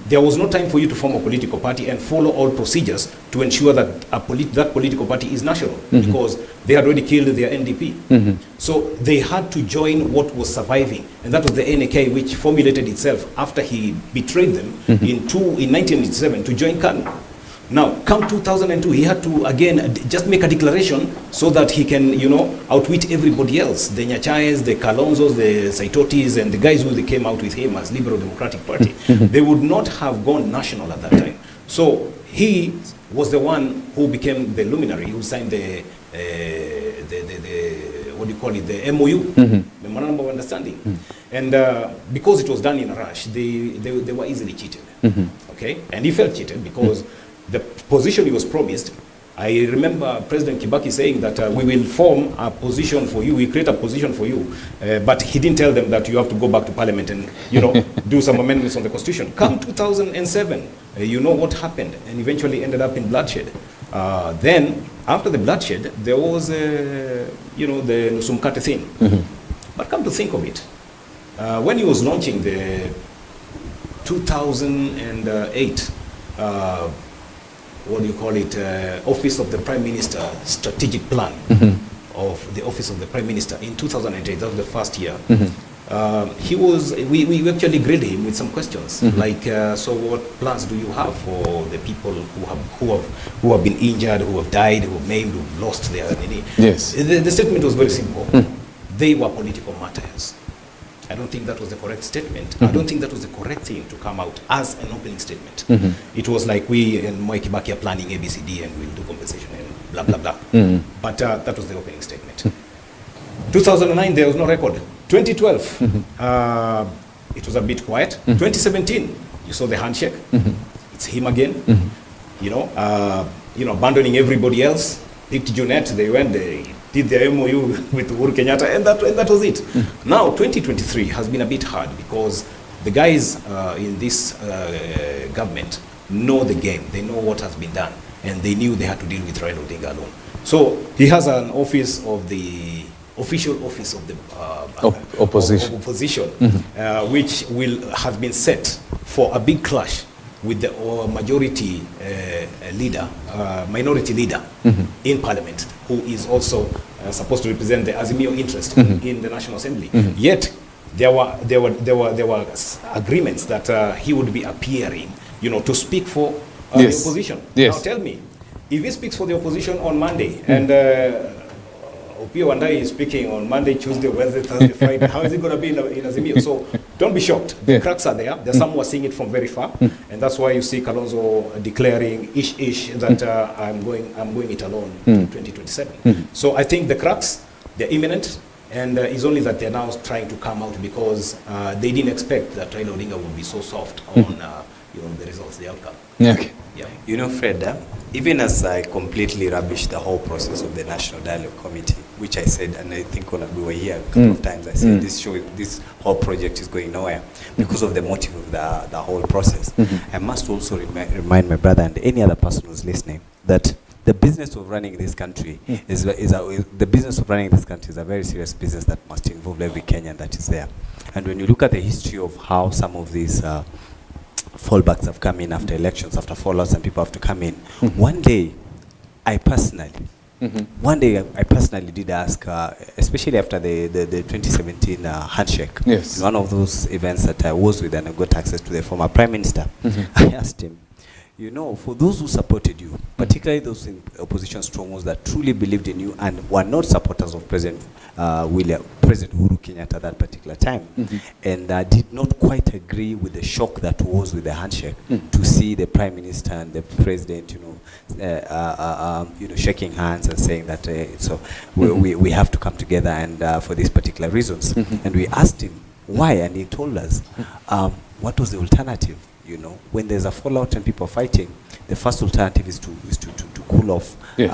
There was no time for you to form a political party and follow all procedures to ensure that that political party is national, because they had already killed their NDP. So they had to join what was surviving, and that was the NAK, which formulated itself after he betrayed them in 1987 to join KANU. Now, come 2002, he had to again just make a declaration so that he can, outwit everybody else. The Nyachayes, the Kalonzos, the Saitotis, and the guys who they came out with him as Liberal Democratic Party. They would not have gone national at that time. So he was the one who became the luminary, who signed the MOU, Memorandum of Understanding. And because it was done in a rush, they were easily cheated. Okay, and he felt cheated because the position he was promised, I remember President Kibaki saying that we will form a position for you, we create a position for you, but he didn't tell them that you have to go back to Parliament and, do some amendments on the Constitution. Come 2007, you know what happened, and eventually ended up in bloodshed. Then, after the bloodshed, there was, the Nusumkate thing. But come to think of it, when he was launching the 2008 Office of the Prime Minister strategic plan of the Office of the Prime Minister in 2008, that was the first year. We actually graded him with some questions like, so what plans do you have for the people who have been injured, who have died, who have maimed, who have lost their identity? Yes. The statement was very simple. They were political martyrs. I don't think that was the correct statement. I don't think that was the correct thing to come out as an opening statement. It was like we and Moi Kibaki are planning ABCD and we'll do compensation and blah, blah, blah. But that was the opening statement. 2009, there was no record. 2012, it was a bit quiet. 2017, you saw the handshake. It's him again. Abandoning everybody else. Picked Junet, they went, they did their MOU with Uhuru Kenyatta, and that was it. Now, 2023 has been a bit hard because the guys in this government know the game. They know what has been done, and they knew they had to deal with Raila Odinga alone. So he has an office of the official office of the opposition, which has been set for a big clash with the minority leader in Parliament, who is also supposed to represent the Azimio interest in the National Assembly. Yet there were agreements that he would be appearing, to speak for the opposition. Now tell me, if he speaks for the opposition on Monday and Opio Wandai is speaking on Monday, Tuesday, Wednesday, Thursday, Friday, how is it going to be in Azimio? So don't be shocked. The cracks are there. There's some who are seeing it from very far, and that's why you see Kalonzo declaring ish that I'm going it alone in 2027. So I think the cracks, they're imminent, and it's only that they're now trying to come out because they didn't expect that Raila Odinga would be so soft on the results, the outcome. Okay. Yeah. Fred, even as I completely rubbish the whole process of the National Dialogue Committee, which I said, and I think when we were here a couple of times, I said this whole project is going nowhere because of the motive of the whole process. I must also remind my brother and any other person who's listening that the business of running this country is a very serious business that must involve every Kenyan that is there. And when you look at the history of how some of these fallbacks have come in after elections, after fallouts, and people have to come in. One day, I personally did ask, especially after the 2017 handshake, one of those events that I was with and I got access to the former Prime Minister, I asked him, for those who supported you, particularly those in opposition strongholds that truly believed in you and were not supporters of President Uhuru Kenyatta at that particular time, and did not quite agree with the shock that was with the handshake, to see the Prime Minister and the President, shaking hands and saying that we have to come together and for these particular reasons. And we asked him why, and he told us what was the alternative. You know, when there's a fallout and people are fighting, the first alternative is to cool off. Yes.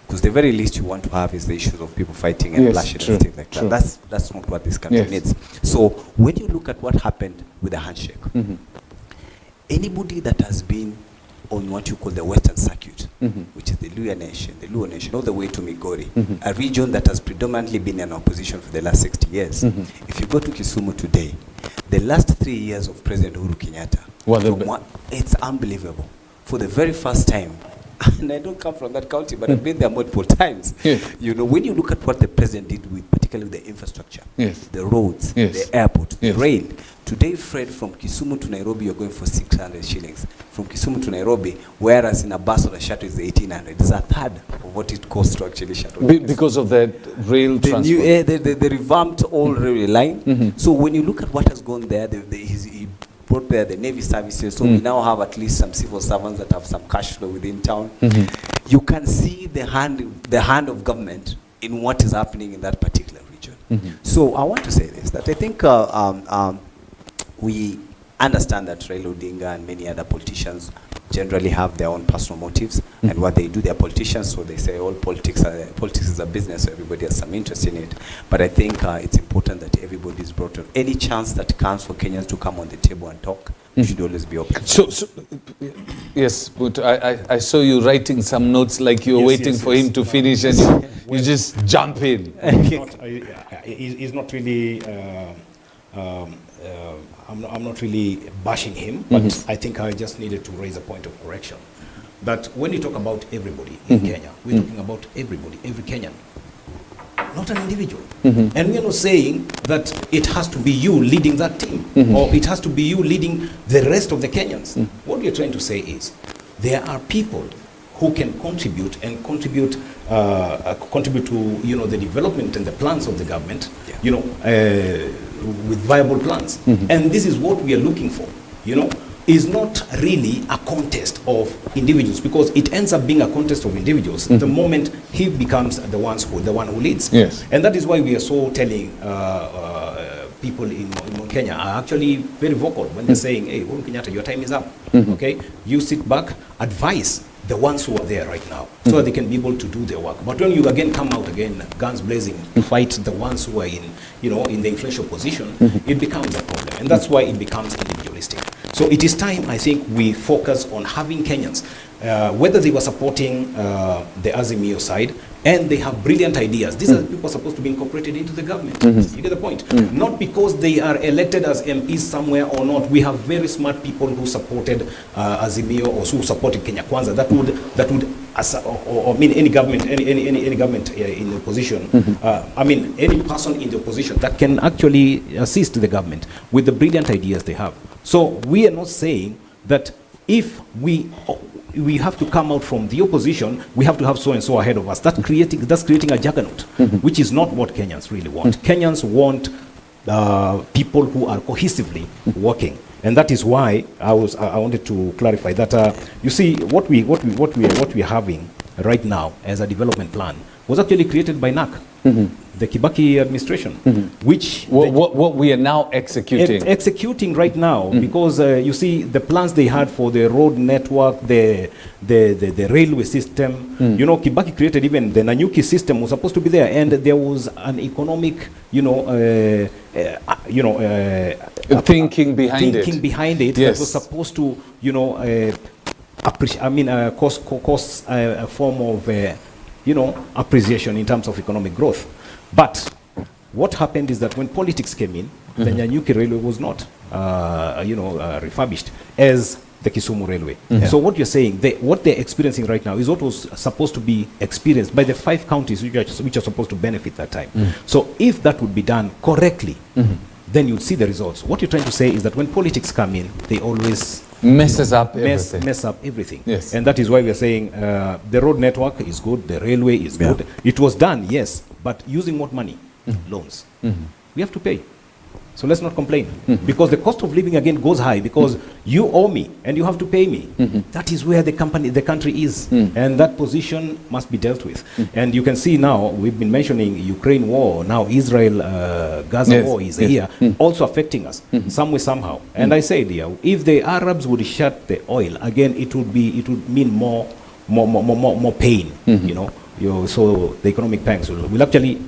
Because the very least you want to have is the issues of people fighting and bloodshed and things like that. That's not what this country needs. So when you look at what happened with the handshake, anybody that has been on what you call the Western Circuit, which is the Luo Nation, all the way to Migori, a region that has predominantly been in opposition for the last 60 years. If you go to Kisumu today, the last 3 years of President Uhuru Kenyatta, it's unbelievable. For the very first time, and I don't come from that county, but I've been there multiple times. You know, when you look at what the president did with, particularly the infrastructure, the roads, the airport, the rail. Today, Fred, from Kisumu to Nairobi, you're going for 600 shillings. From Kisumu to Nairobi, whereas in a bus or a shuttle is 1,800. It's a third of what it costs to actually shuttle. Because of the rail transport. The revamped old railway line. So when you look at what has gone there, he brought there the Navy services. So we now have at least some civil servants that have some cash flow within town. You can see the hand of government in what is happening in that particular region. So I want to say this, that I think we understand that Raila Odinga and many other politicians generally have their own personal motives, and what they do, they're politicians, so they say all politics is a business, so everybody has some interest in it. But I think it's important that everybody is brought on. Any chance that comes for Kenyans to come on the table and talk, we should always be open. So yes, but I saw you writing some notes like you were waiting for him to finish, and you just jump in. He's not really... I'm not really bashing him, but I think I just needed to raise a point of correction. That when you talk about everybody in Kenya, we're talking about everybody, every Kenyan, not an individual. And we're not saying that it has to be you leading that team, or it has to be you leading the rest of the Kenyans. What we're trying to say is, there are people who can contribute to the development and the plans of the government, with viable plans. And this is what we are looking for. Is not really a contest of individuals, because it ends up being a contest of individuals the moment he becomes the one who leads. And that is why we are so telling people in Kenya are actually very vocal when they're saying, hey, Uhuru Kenyatta, your time is up. Okay, you sit back, advise the ones who are there right now, so that they can be able to do their work. But when you again come out again, guns blazing, to fight the ones who are in the influential position, it becomes a problem, and that's why it becomes individualistic. So it is time, I think, we focus on having Kenyans, whether they were supporting the Azimio side, and they have brilliant ideas. These are people supposed to be incorporated into the government. You get the point? Not because they are elected as MPs somewhere or not. We have very smart people who supported Azimio, or who supported Kenya Kwanza. That would mean any government, any government in the opposition. I mean, any person in the opposition that can actually assist the government with the brilliant ideas they have. So we are not saying that if we have to come out from the opposition, we have to have so and so ahead of us. That's creating a juggernaut, which is not what Kenyans really want. Kenyans want people who are cohesively working, and that is why I wanted to clarify that. You see, what we are having right now as a development plan was actually created by NAC. The Kibaki administration, which what we are now executing right now, because you see the plans they had for the road network, the railway system. Kibaki created even the Nanyuki system was supposed to be there, and there was an economic, thinking behind it. That was supposed to, cause a form of appreciation in terms of economic growth. But what happened is that when politics came in, the Nanyuki railway was not, refurbished as the Kisumu railway. So what you're saying, what they're experiencing right now is what was supposed to be experienced by the 5 counties which are supposed to benefit that time. So if that would be done correctly, then you'd see the results. What you're trying to say is that when politics come in, they always mess up everything. Yes. And that is why we are saying the road network is good, the railway is good. It was done, yes, but using what money? Loans. We have to pay. So let's not complain. Because the cost of living again goes high because you owe me and you have to pay me. That is where the country is. And that position must be dealt with. And you can see now, we've been mentioning Ukraine war, now Israel-Gaza war is here, also affecting us some way, somehow. And I said here, if the Arabs would shut the oil, again, it would mean more pain, you know. So the economic pangs will actually,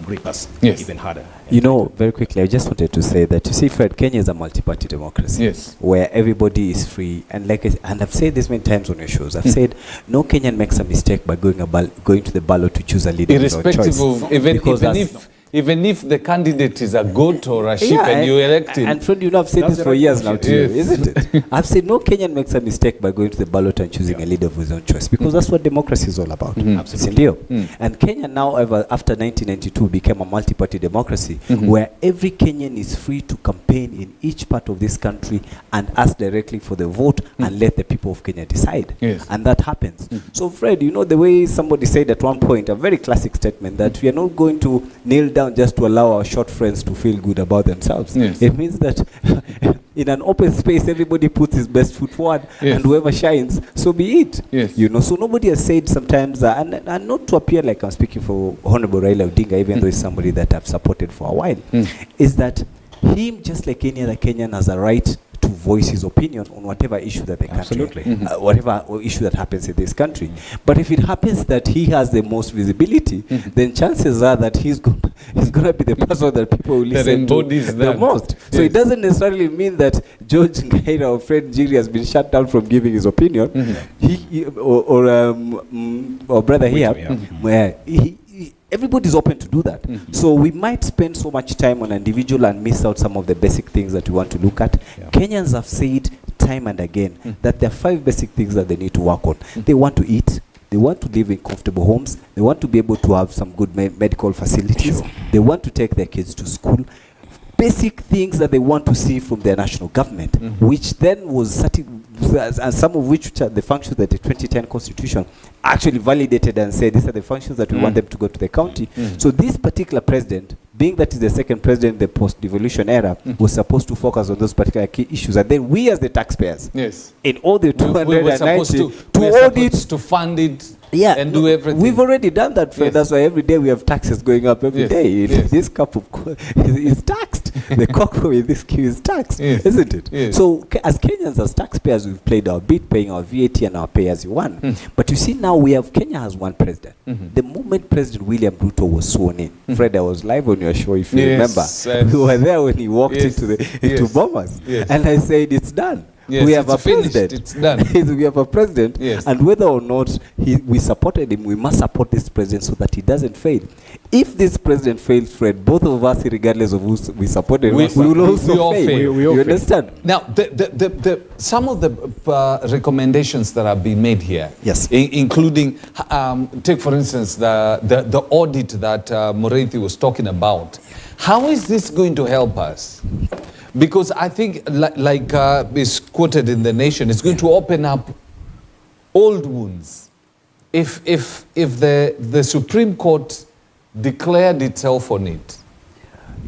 grip us even harder. You know, very quickly, I just wanted to say that, you see, Fred, Kenya is a multi-party democracy where everybody is free. And and I've said this many times on your shows. I've said no Kenyan makes a mistake by going to the ballot to choose a leader without choice. Irrespective of, even if the candidate is a goat or a sheep and you elect him. And friend, I've said this for years now to you, isn't it? I've said no Kenyan makes a mistake by going to the ballot and choosing a leader of his own choice, because that's what democracy is all about. Absolutely. And Kenya now, after 1992, became a multi-party democracy where every Kenyan is free to campaign in each part of this country and ask directly for the vote and let the people of Kenya decide. And that happens. So Fred, you know, the way somebody said at one point, a very classic statement, that we are not going to kneel down just to allow our short friends to feel good about themselves. It means that in an open space, everybody puts his best foot forward, and whoever shines, so be it. You know, so nobody has said sometimes, and not to appear like I'm speaking for Honorable Raila Odinga, even though he's somebody that I've supported for a while, is that him, just like any other Kenyan, has a right to voice his opinion on whatever issue that the country, whatever issue that happens in this country. But if it happens that he has the most visibility, then chances are that he's going to be the person that people will listen to the most. So it doesn't necessarily mean that George Ngaira or Fred Njiri has been shut down from giving his opinion, or brother here, where everybody's open to do that. So we might spend so much time on an individual and miss out some of the basic things that we want to look at. Kenyans have said time and again that there are 5 basic things that they need to work on. They want to eat. They want to live in comfortable homes. They want to be able to have some good medical facilities. They want to take their kids to school. Basic things that they want to see from their national government, which then was and some of which are the functions that the 2010 Constitution actually validated and said these are the functions that we want them to go to the county. So this particular president, being that is the second president in the post-devolution era, was supposed to focus on those particular key issues. And then we as the taxpayers, in all the 290, to audit, to fund it, and do everything. We've already done that. That's why every day we have taxes going up every day. This cup of is taxed. The cocoa in this queue is taxed, isn't it? So as Kenyans, as taxpayers, we've played our bit, paying our VAT and our pay as you want. But you see now Kenya has one president. The moment President William Ruto was sworn in, Fred, I was live on your show, if you remember. We were there when he walked into Bomas, and I said it's done. We have a president. It's done. We have a president, and whether or not we supported him, we must support this president so that he doesn't fail. If this president fails, Fred, both of us, regardless of who we supported, we will also fail. You understand? Now, some of the recommendations that have been made here, including, take for instance the audit that Morethi was talking about. How is this going to help us? Because I think, like is quoted in The Nation, it's going to open up old wounds. If the Supreme Court declared itself on it.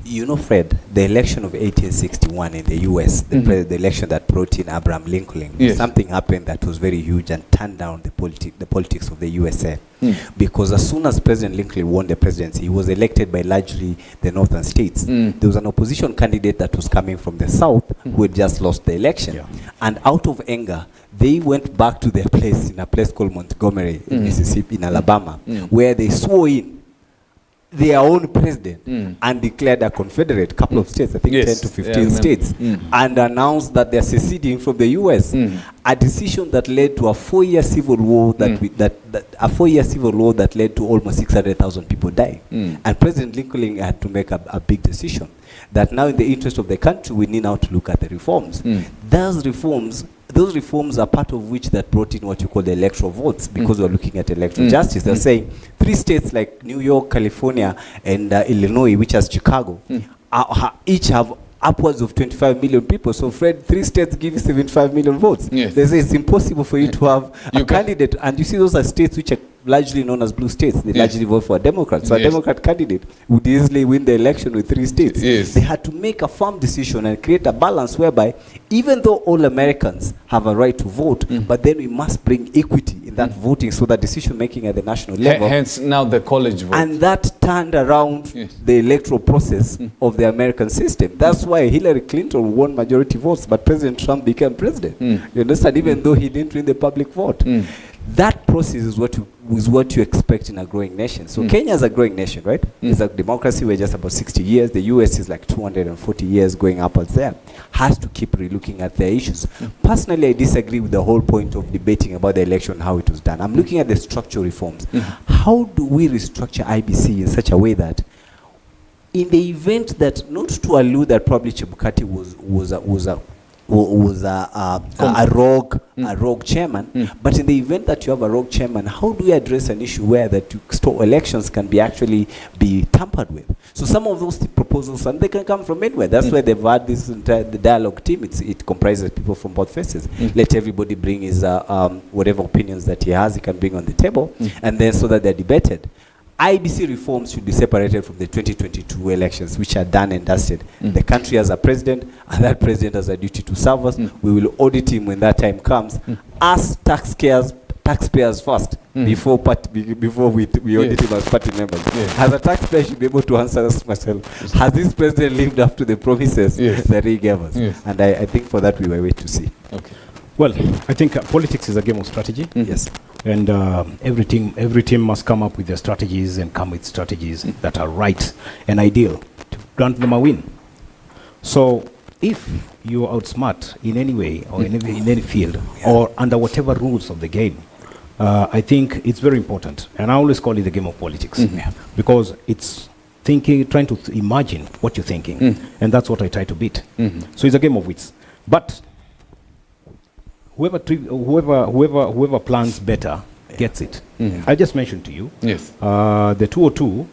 You know, Fred, the election of 1861 in the U.S., the election that brought in Abraham Lincoln, something happened that was very huge and turned down the politics of the USA. Because as soon as President Lincoln won the presidency, he was elected by largely the northern states. There was an opposition candidate that was coming from the south who had just lost the election. And out of anger, they went back to their place in a place called Montgomery in Mississippi, in Alabama, where they swore in their own president and declared a confederate, couple of states, I think 10 to 15 states, and announced that they're seceding from the U.S. A decision that led to a 4-year civil war that led to almost 600,000 people dying. And President Lincoln had to make a big decision that now, in the interest of the country, we need now to look at the reforms. Those reforms are part of which that brought in what you call the electoral votes, because we're looking at electoral justice. They're saying 3 states like New York, California, and Illinois, which has Chicago, each have upwards of 25 million people. So Fred, 3 states give you 75 million votes. Yes. They say it's impossible for you to have a candidate. And you see those are states which are largely known as blue states. They largely vote for a Democrat. So a Democrat candidate would easily win the election with 3 states. They had to make a firm decision and create a balance whereby even though all Americans have a right to vote, but then we must bring equity in that voting so that decision making at the national level. Hence now the college vote. And that turned around the electoral process of the American system. That's why Hillary Clinton won majority votes, but President Trump became president. You understand? Even though he didn't win the public vote. That process is what you expect in a growing nation. So Kenya is a growing nation, right? It's a democracy. We're just about 60 years. The US is like 240 years going upwards there. Has to keep relooking at their issues. Personally, I disagree with the whole point of debating about the election, how it was done. I'm looking at the structural reforms. How do we restructure IBC in such a way that in the event that, not to allude that probably Chebukati was a rogue chairman, but in the event that you have a rogue chairman, how do we address an issue where that elections can be actually be tampered with? So some of those proposals, and they can come from anywhere. That's why they've had this entire the dialogue team. It comprises people from both faces. Let everybody bring his whatever opinions that he has, he can bring on the table, and then so that they're debated. IBC reforms should be separated from the 2022 elections, which are done and dusted. The country has a president, and that president has a duty to serve us. We will audit him when that time comes. Us taxpayers first, before we audit him as party members. As a taxpayer, I should be able to answer this myself. Has this president lived up to the promises that he gave us? And I think for that we will wait to see. Okay. Well, I think politics is a game of strategy. Yes. And every team must come up with their strategies and come with strategies that are right and ideal to grant them a win. So if you outsmart in any way or in any field or under whatever rules of the game, I think it's very important. And I always call it the game of politics because it's trying to imagine what you're thinking. And that's what I try to beat. So it's a game of wits. But whoever plans better gets it. I just mentioned to you, the 202,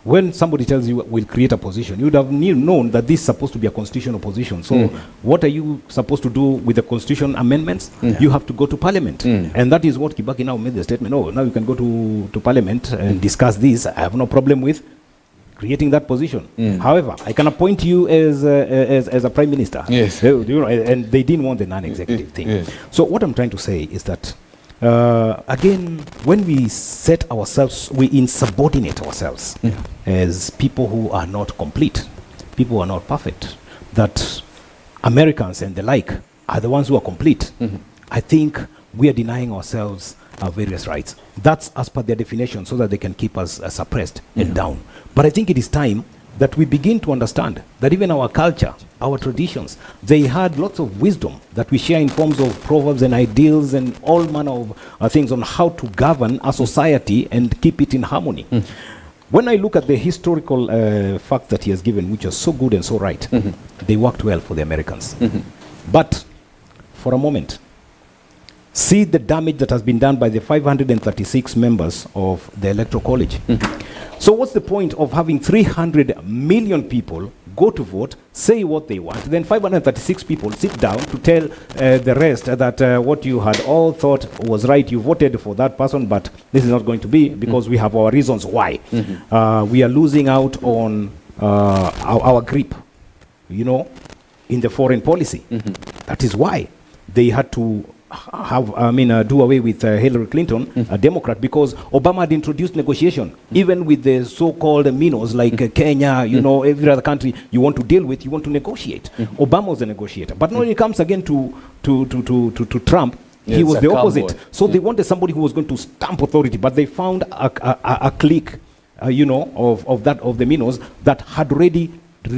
when somebody tells you we'll create a position, you would have known that this is supposed to be a constitutional position. So what are you supposed to do with the constitution amendments? You have to go to parliament. And that is what Kibaki now made the statement, oh, now you can go to parliament and discuss this. I have no problem with creating that position. However, I can appoint you as a prime minister. Yes. And they didn't want the non-executive thing. So what I'm trying to say is that, again, when we set ourselves, we insubordinate ourselves as people who are not complete, people who are not perfect, that Americans and the like are the ones who are complete. I think we are denying ourselves our various rights. That's as per their definition, so that they can keep us suppressed and down. But I think it is time that we begin to understand that even our culture, our traditions, they had lots of wisdom that we share in forms of proverbs and ideals and all manner of things on how to govern a society and keep it in harmony. When I look at the historical fact that he has given, which is so good and so right, they worked well for the Americans. But for a moment, see the damage that has been done by the 536 members of the Electoral College. So what's the point of having 300 million people go to vote, say what they want, then 536 people sit down to tell the rest that what you had all thought was right, you voted for that person, but this is not going to be because we have our reasons why. We are losing out on our grip, in the foreign policy. That is why they had to do away with Hillary Clinton, a Democrat, because Obama had introduced negotiation, even with the so-called minnows like Kenya, every other country you want to deal with, you want to negotiate. Obama was a negotiator. But when it comes again to Trump, he was the opposite. So they wanted somebody who was going to stamp authority, but they found a clique, of the minnows that had already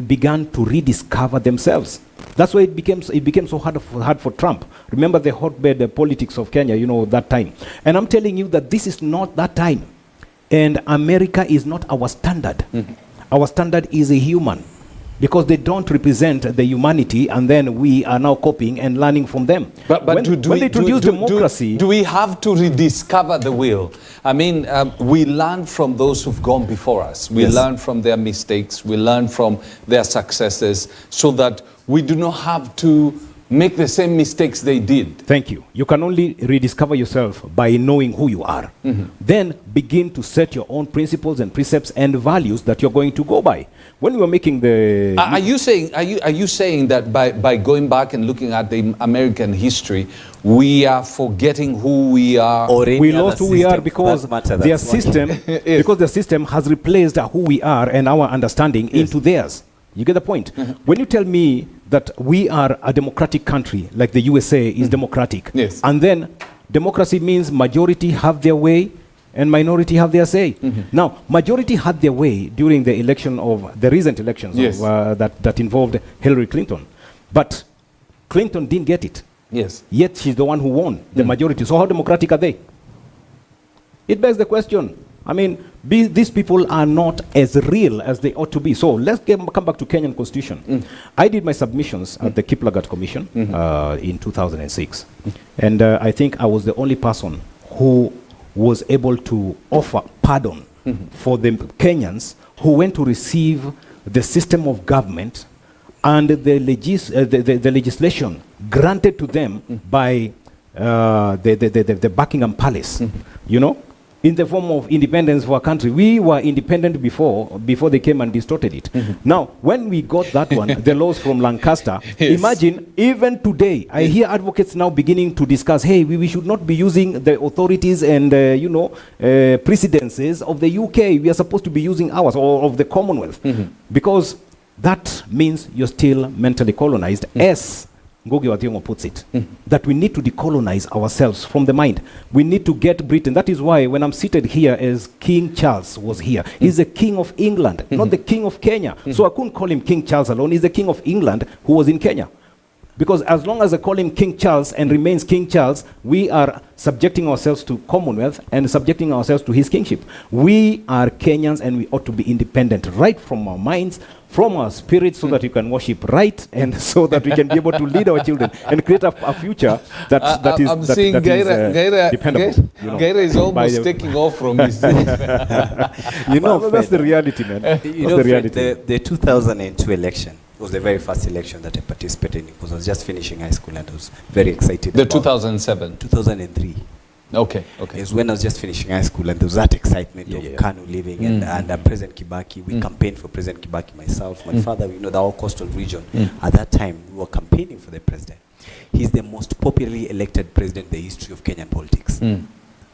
began to rediscover themselves. That's why it became so hard for Trump. Remember the hotbed politics of Kenya, that time. And I'm telling you that this is not that time. And America is not our standard. Our standard is a human. because they don't represent the humanity, and then we are now copying and learning from them. But when do they introduce democracy, do we have to rediscover the wheel? I mean, we learn from those who've gone before us. We learn from their mistakes. We learn from their successes, so that we do not have to make the same mistakes they did. Thank you. You can only rediscover yourself by knowing who you are. Then begin to set your own principles and precepts and values that you're going to go by. When we were making the... Are you saying that by going back and looking at the American history, we are forgetting who we are? We lost who we are because their system, because the system has replaced who we are and our understanding into theirs. You get the point? When you tell me that we are a democratic country, like the USA is democratic, and then democracy means majority have their way and minority have their say. Now, majority had their way during the election of the recent elections of, that involved Hillary Clinton, but Clinton didn't get it. Yet she's the one who won the majority. So how democratic are they? It begs the question. I mean, these people are not as real as they ought to be. So let's come back to Kenyan Constitution. I did my submissions at the Kiplagat Commission in 2006. And I think I was the only person who was able to offer pardon for the Kenyans who went to receive the system of government and the legislation granted to them by the Buckingham Palace, you know, in the form of independence for our country. We were independent before they came and distorted it. Now, when we got that one, the laws from Lancaster, imagine, even today, I hear advocates now beginning to discuss, hey, we should not be using the authorities and, precedences of the UK. We are supposed to be using ours, or of the Commonwealth. Because that means you're still mentally colonized, as Ngugi wa Thiong'o puts it, that we need to decolonize ourselves from the mind. We need to get Britain. That is why when I'm seated here as King Charles was here, he's the King of England, not the King of Kenya. So I couldn't call him King Charles alone. He's the King of England who was in Kenya. Because as long as I call him King Charles and remains King Charles, we are subjecting ourselves to Commonwealth and subjecting ourselves to his kingship. We are Kenyans and we ought to be independent right from our minds, from our spirits, so that we can worship right and so that we can be able to lead our children and create a future that is dependable. Gaira is almost taking off from his that's the reality, man. The 2002 election was the very first election that I participated in, because I was just finishing high school and I was very excited. The 2007? 2003. Okay. It's when I was just finishing high school and there was that excitement of Kanu living and President Kibaki. We campaigned for President Kibaki, myself, my father, the whole coastal region. At that time, we were campaigning for the president. He's the most popularly elected president in the history of Kenyan politics.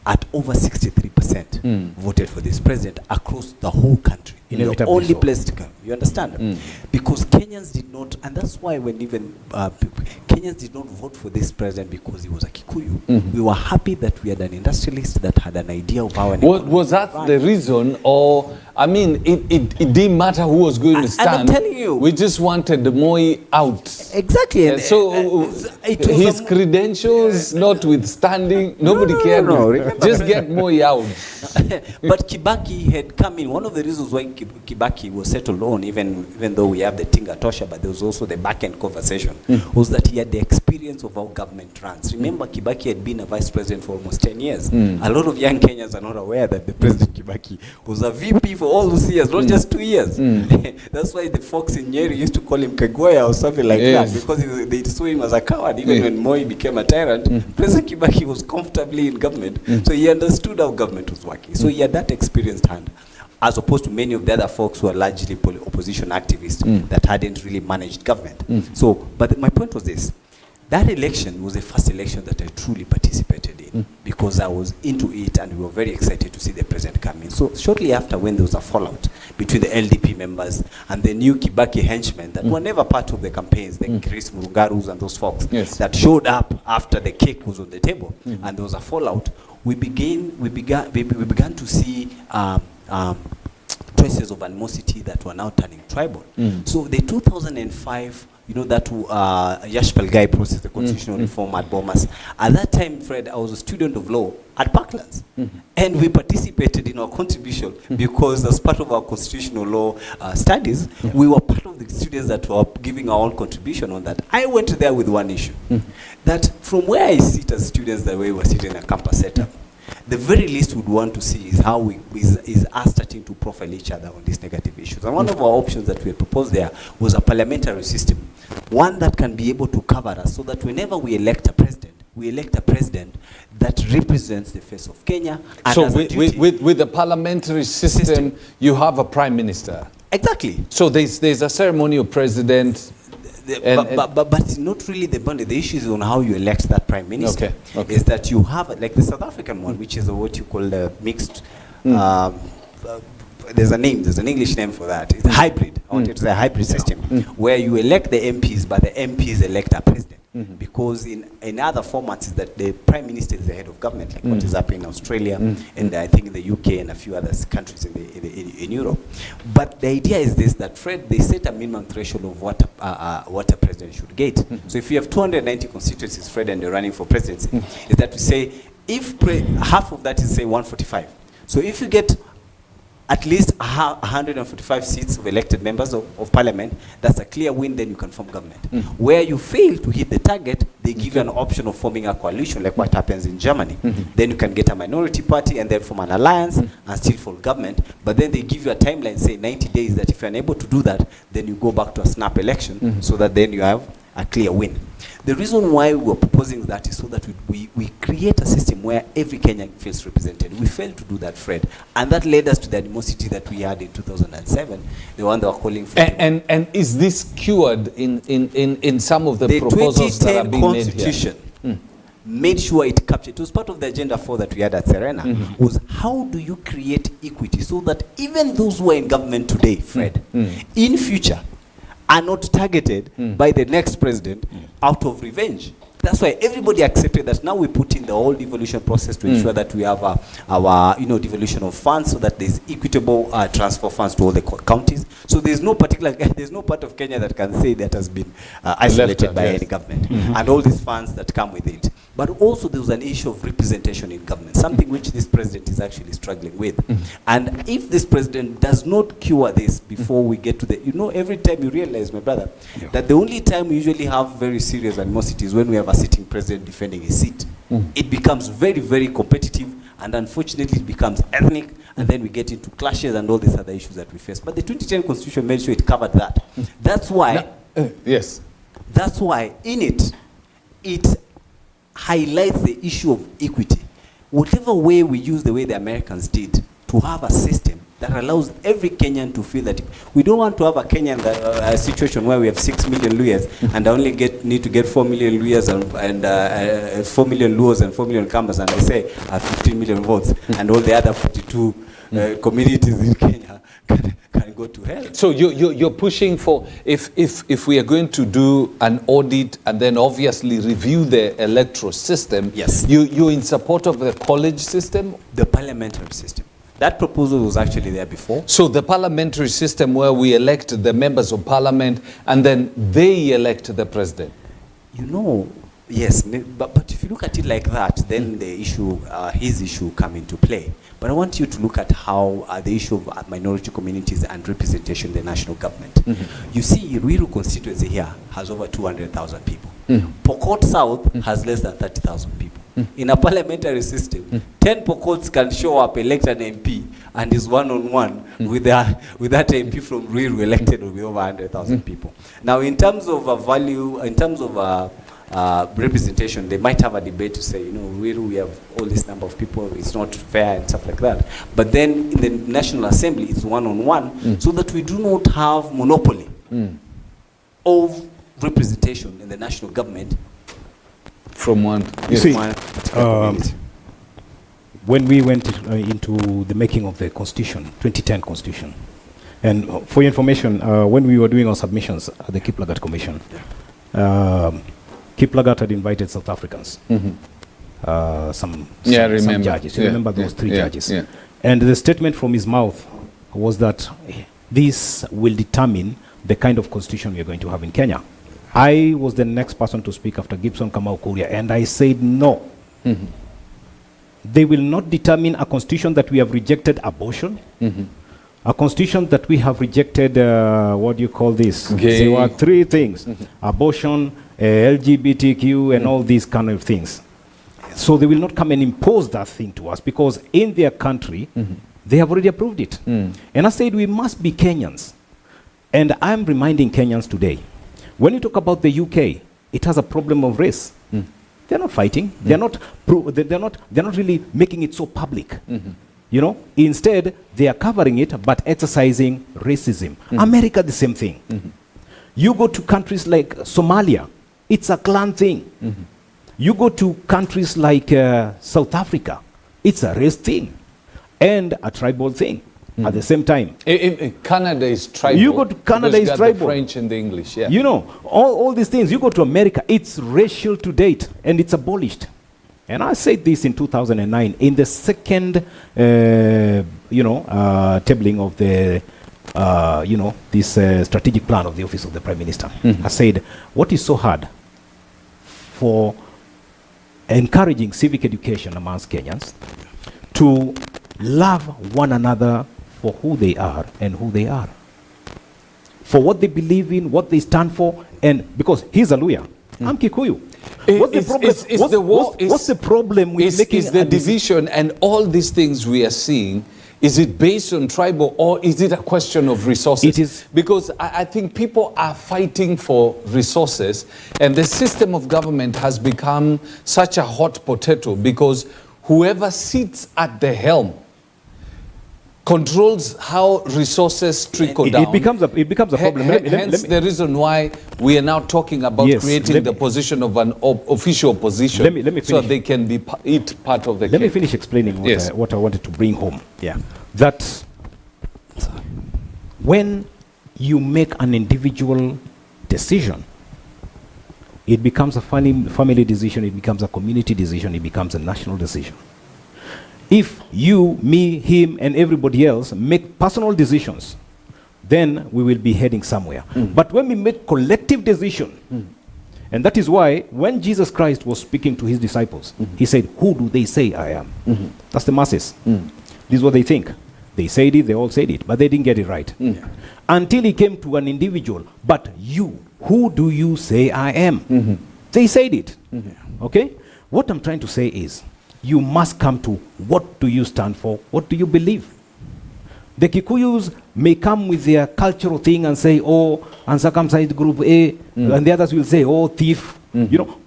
At over 63% voted for this president across the whole country. The only place to come. You understand? Because Kenyans did not, and that's why when even Kenyans did not vote for this president because he was a Kikuyu. We were happy that we had an industrialist that had an idea of how an was that the reason, or I mean, it didn't matter who was going to stand. I'm telling you, we just wanted the Moi out. Exactly. And so his credentials notwithstanding, nobody cared. Just get Moi out. But Kibaki had come in. One of the reasons why Kibaki was settled on, even though we have the Tinga Tosha, but there was also the back-end conversation, was that he had the experience of how government runs. Remember, Kibaki had been a vice president for almost 10 years. A lot of young Kenyans are not aware that the President Kibaki was a VP for all those years, not just 2 years. That's why the folks in Nyeri used to call him Kagwaya or something like that, because they saw him as a coward. Even when Moi became a tyrant, President Kibaki was comfortably in government, so he understood how government was working. So he had that experienced hand, as opposed to many of the other folks who are largely opposition activists that hadn't really managed government. So, but my point was this. That election was the first election that I truly participated in, because I was into it and we were very excited to see the president come in. So shortly after, when there was a fallout between the LDP members and the new Kibaki henchmen that were never part of the campaigns, the Chris Murugarus and those folks that showed up after the cake was on the table, and there was a fallout, we began to see traces of animosity that were now turning tribal. So the 2005, that Yashpal Gai process, the constitutional reform at Bomas. At that time, Fred, I was a student of law at Parklands. And we participated in our contribution because as part of our constitutional law studies, we were part part of the students that were giving our own contribution on that, I went there with one issue. That from where I sit as students, the way we're sitting in a campus setup, the very least we'd want to see is how is us starting to profile each other on these negative issues. And one of our options that we had proposed there was a parliamentary system, one that can be able to cover us, so that whenever we elect a president that represents the face of Kenya. And so with the parliamentary system, you have a prime minister. Exactly. So there's a ceremonial president. But it's not really the bond. The issue is on how you elect that prime minister. Okay. Is that you have, like the South African one, which is what you call the mixed, there's an English name for that. It's a hybrid. It's a hybrid system where you elect the MPs, but the MPs elect a president. Because in other formats is that the prime minister is the head of government, like what is happening in Australia and I think in the UK and a few other countries in Europe. But the idea is this, that Fred, they set a minimum threshold of what a president should get. So if you have 290 constituencies, Fred, and you're running for presidency, is that we say if half of that is say 145. So if you get at least 145 seats of elected members of parliament, that's a clear win, then you can form government. Where you fail to hit the target, they give you an option of forming a coalition, like what happens in Germany. Then you can get a minority party and then form an alliance and still form government. But then they give you a timeline, say 90 days, that if you're unable to do that, then you go back to a snap election, so that then you have a clear win. The reason why we're proposing that is so that we create a system where every Kenyan feels represented. We failed to do that, Fred. And that led us to the animosity that we had in 2007, the one they were calling for. And is this cured in some of the proposals that are being made here? The 2010 Constitution made sure it captured. It was part of the Agenda 4 that we had at Serena, was how do you create equity so that even those who are in government today, Fred, in future, are not targeted by the next president out of revenge. That's why everybody accepted that. Now we put in the whole devolution process to ensure that we have our devolution of funds, so that there's equitable transfer funds to all the counties. So there's no part of Kenya that can say that has been isolated by any government, and all these funds that come with it. But also there was an issue of representation in government, something which this president is actually struggling with. And if this president does not cure this before we get to the, every time you realize, my brother, that the only time we usually have very serious animosity is when we have a sitting president defending his seat. It becomes very, very competitive, and unfortunately it becomes ethnic, and then we get into clashes and all these other issues that we face. But the 2010 Constitution made sure it covered that. That's why, yes. That's why in it highlights the issue of equity. Whatever way we use, the way the Americans did, to have a system that allows every Kenyan to feel that we don't want to have a Kenyan a situation where we have 6 million Luyas and only need to get 4 million Luyas and 4 million Luos and 4 million Kambas, and they say 15 million votes, and all the other 42 communities in Kenya can go to hell. So you're pushing for, if we are going to do an audit and then obviously review the electoral system, yes, you're in support of the college system? The parliamentary system. That proposal was actually there before. So the parliamentary system where we elect the members of parliament and then they elect the president? Yes, but if you look at it like that, then the issue, his issue come into play. But I want you to look at how the issue of minority communities and representation in the national government. You see, Ruiru constituency here has over 200,000 people. Pokot South has less than 30,000 people. In a parliamentary system, 10 Pokots can show up, elect an MP, and is one-on-one with that MP from Ruiru elected with over 100,000 people. Now, in terms of value, in terms of representation, they might have a debate to say, Ruiru, we have all this number of people, it's not fair and stuff like that. But then in the National Assembly, it's one-on-one, so that we do not have monopoly of representation in the national government. From one. You see, when we went into the making of the Constitution, 2010 Constitution, and for your information, when we were doing our submissions at the Kiplagat Commission, Kiplagat had invited South Africans, some judges. You remember those three judges? Yeah. And the statement from his mouth was that this will determine the kind of constitution we are going to have in Kenya. I was the next person to speak after Gibson Kamau Kuria, and I said no. They will not determine a constitution that we have rejected abortion. A constitution that we have rejected, what do you call this? Gay. There were three things: abortion, LGBTQ, and all these kind of things. So they will not come and impose that thing to us, because in their country, they have already approved it. And I said we must be Kenyans. And I'm reminding Kenyans today, when you talk about the UK, it has a problem of race. They're not fighting. They're not really making it so public. You know, instead they are covering it but exercising racism. America, the same thing. You go to countries like Somalia, it's a clan thing. You go to countries like South Africa, it's a race thing and a tribal thing at the same time. Canada is tribal. You go to Canada, it's tribal. The French and the English, yeah. You know, all these things. You go to America, it's racial to date and it's abolished. And I said this in 2009 in the second, tabling of the, this strategic plan of the Office of the Prime Minister. I said, what is so hard for encouraging civic education amongst Kenyans to love one another for who they are and who they are, for what they believe in, what they stand for, and because he's a Luya, I'm Kikuyu. What's the problem? What's the problem with making the division and all these things we are seeing? Is it based on tribal, or is it a question of resources? It is, because I think people are fighting for resources, and the system of government has become such a hot potato because whoever sits at the helm controls how resources trickle down. It becomes a problem. Hence the reason why we are now talking about creating the position of an official position, let me finish. so they can be part of the Let me finish explaining what I wanted to bring home. Yeah. That when you make an individual decision, it becomes a family decision, it becomes a community decision, it becomes a national decision. If you, me, him, and everybody else make personal decisions, then we will be heading somewhere. But when we make collective decision, and that is why when Jesus Christ was speaking to his disciples, he said, who do they say I am? That's the masses. This is what they think. They said it, they all said it, but they didn't get it right. Until he came to an individual, but you, who do you say I am? They said it. Okay? What I'm trying to say is, you must come to what do you stand for, what do you believe. The Kikuyus may come with their cultural thing and say, oh, uncircumcised group A, and the others will say, oh, thief,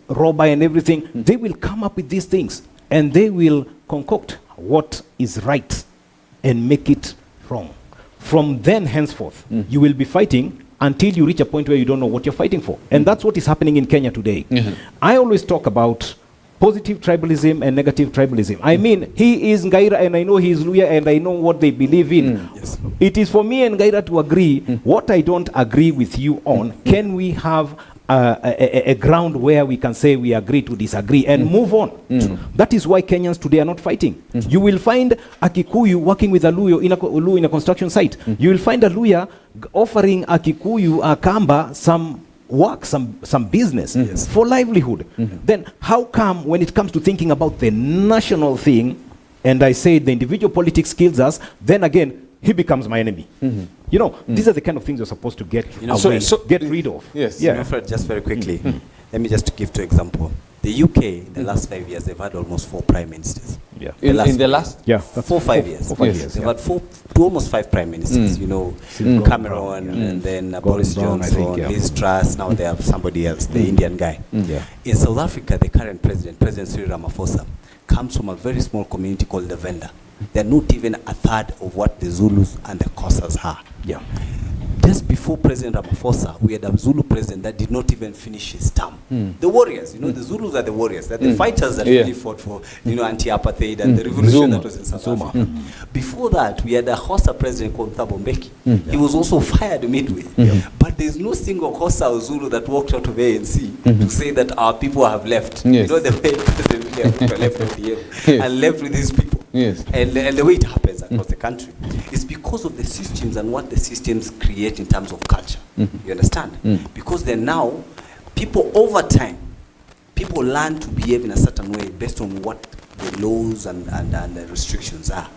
robber and everything. They will come up with these things, and they will concoct what is right and make it wrong. From then henceforth, you will be fighting until you reach a point where you don't know what you're fighting for. And that's what is happening in Kenya today. I always talk about positive tribalism and negative tribalism. I mean, he is Ngaira and I know he is Luya and I know what they believe in. It is for me and Ngaira to agree. What I don't agree with you on, can we have a ground where we can say we agree to disagree and move on? That is why Kenyans today are not fighting. You will find a Kikuyu working with a Luya in a construction site. You will find a Luya offering a Kikuyu, a Kamba, some work, some business for livelihood. Then how come when it comes to thinking about the national thing, and I say the individual politics kills us, then again he becomes my enemy? These are the kind of things you're supposed to get away, get rid of. Fred, just very quickly, let me just give 2 examples. The UK in the last 5 years, they've had almost 4 prime ministers. In the last 4-5 years. They've had 4 to almost 5 prime ministers. Cameron, and then Boris Johnson, Liz Truss. Now they have somebody else, the Indian guy. In South Africa, the current President Cyril Ramaphosa, comes from a very small community called the Venda. They're not even a third of what the Zulus and the Xhosas are. Just before President Ramaphosa, we had a Zulu president that did not even finish his term. The warriors, the Zulus are the warriors. They're the fighters that really fought for, anti-apartheid and the revolution that was in South Africa. Before that, we had a Xhosa president called Thabo Mbeki. He was also fired midway. But there's no single Xhosa or Zulu that walked out of ANC to say that our people have left. The way President left with the and left with these people. And the way it happens across the country is because of the systems and what the systems create in terms of culture. You understand? Because then now, people over time, people learn to behave in a certain way based on what they laws and the restrictions are.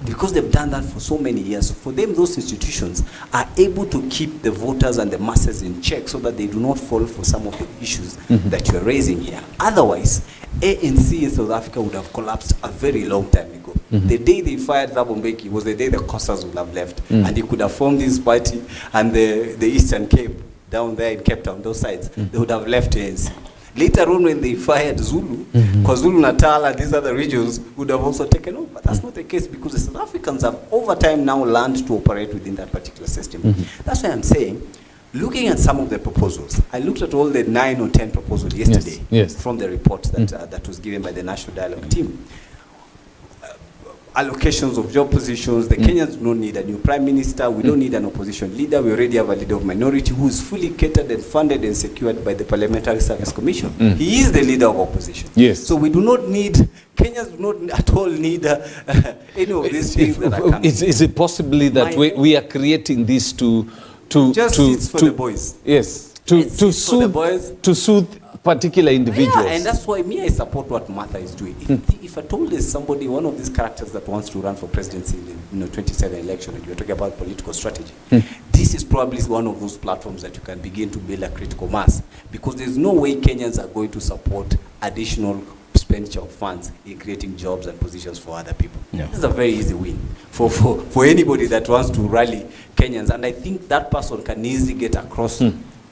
Because they've done that for so many years, for them, those institutions are able to keep the voters and the masses in check so that they do not fall for some of the issues that you're raising here. Otherwise, ANC in South Africa would have collapsed a very long time ago. The day they fired Thabo Mbeki was the day the Costas would have left. And he could have formed this party, and the Eastern Cape, down there in Cape Town, those sides, they would have left ANC. Later on, when they fired Zulu, KwaZulu Natal and these other regions would have also taken over. But that's not the case, because the South Africans have over time now learned to operate within that particular system. That's why I'm saying, looking at some of the proposals, I looked at all the 9 or 10 proposals yesterday from the report that, that was given by the National Dialogue team. Allocations of job positions, the Kenyans do not need a new prime minister, we don't need an opposition leader, we already have a leader of minority who is fully catered and funded and secured by the Parliamentary Service Commission. He is the leader of opposition. So we do not need, Kenyans do not at all need any of these things that are coming. Is it possibly that we are creating this to seats for the boys. Yes, to soothe particular individuals. Yeah, and that's why I support what Martha is doing. If I told there's somebody, one of these characters that wants to run for presidency in the 27 election, and you're talking about political strategy, this is probably one of those platforms that you can begin to build a critical mass, because there's no way Kenyans are going to support additional expenditure of funds in creating jobs and positions for other people. This is a very easy win for anybody that wants to rally Kenyans, and I think that person can easily get across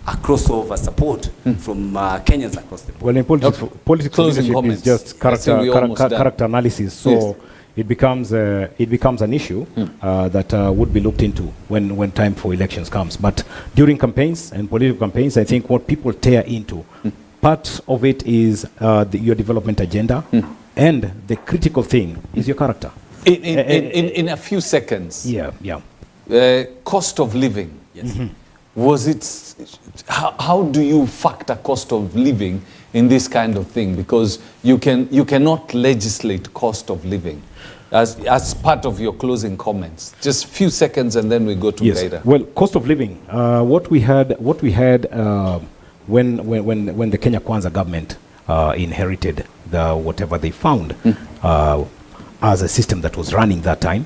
a crossover support from Kenyans across the board. Well, in political leadership is just character analysis, so it becomes an issue that would be looked into when time for elections comes. But during campaigns and political campaigns, I think what people tear into, part of it is your development agenda, and the critical thing is your character. In a few seconds. Cost of living. Was it, how do you factor cost of living in this kind of thing? Because you cannot legislate cost of living as part of your closing comments. Just few seconds and then we go to later. Well, cost of living, what we had when the Kenya Kwanza government inherited whatever they found as a system that was running that time,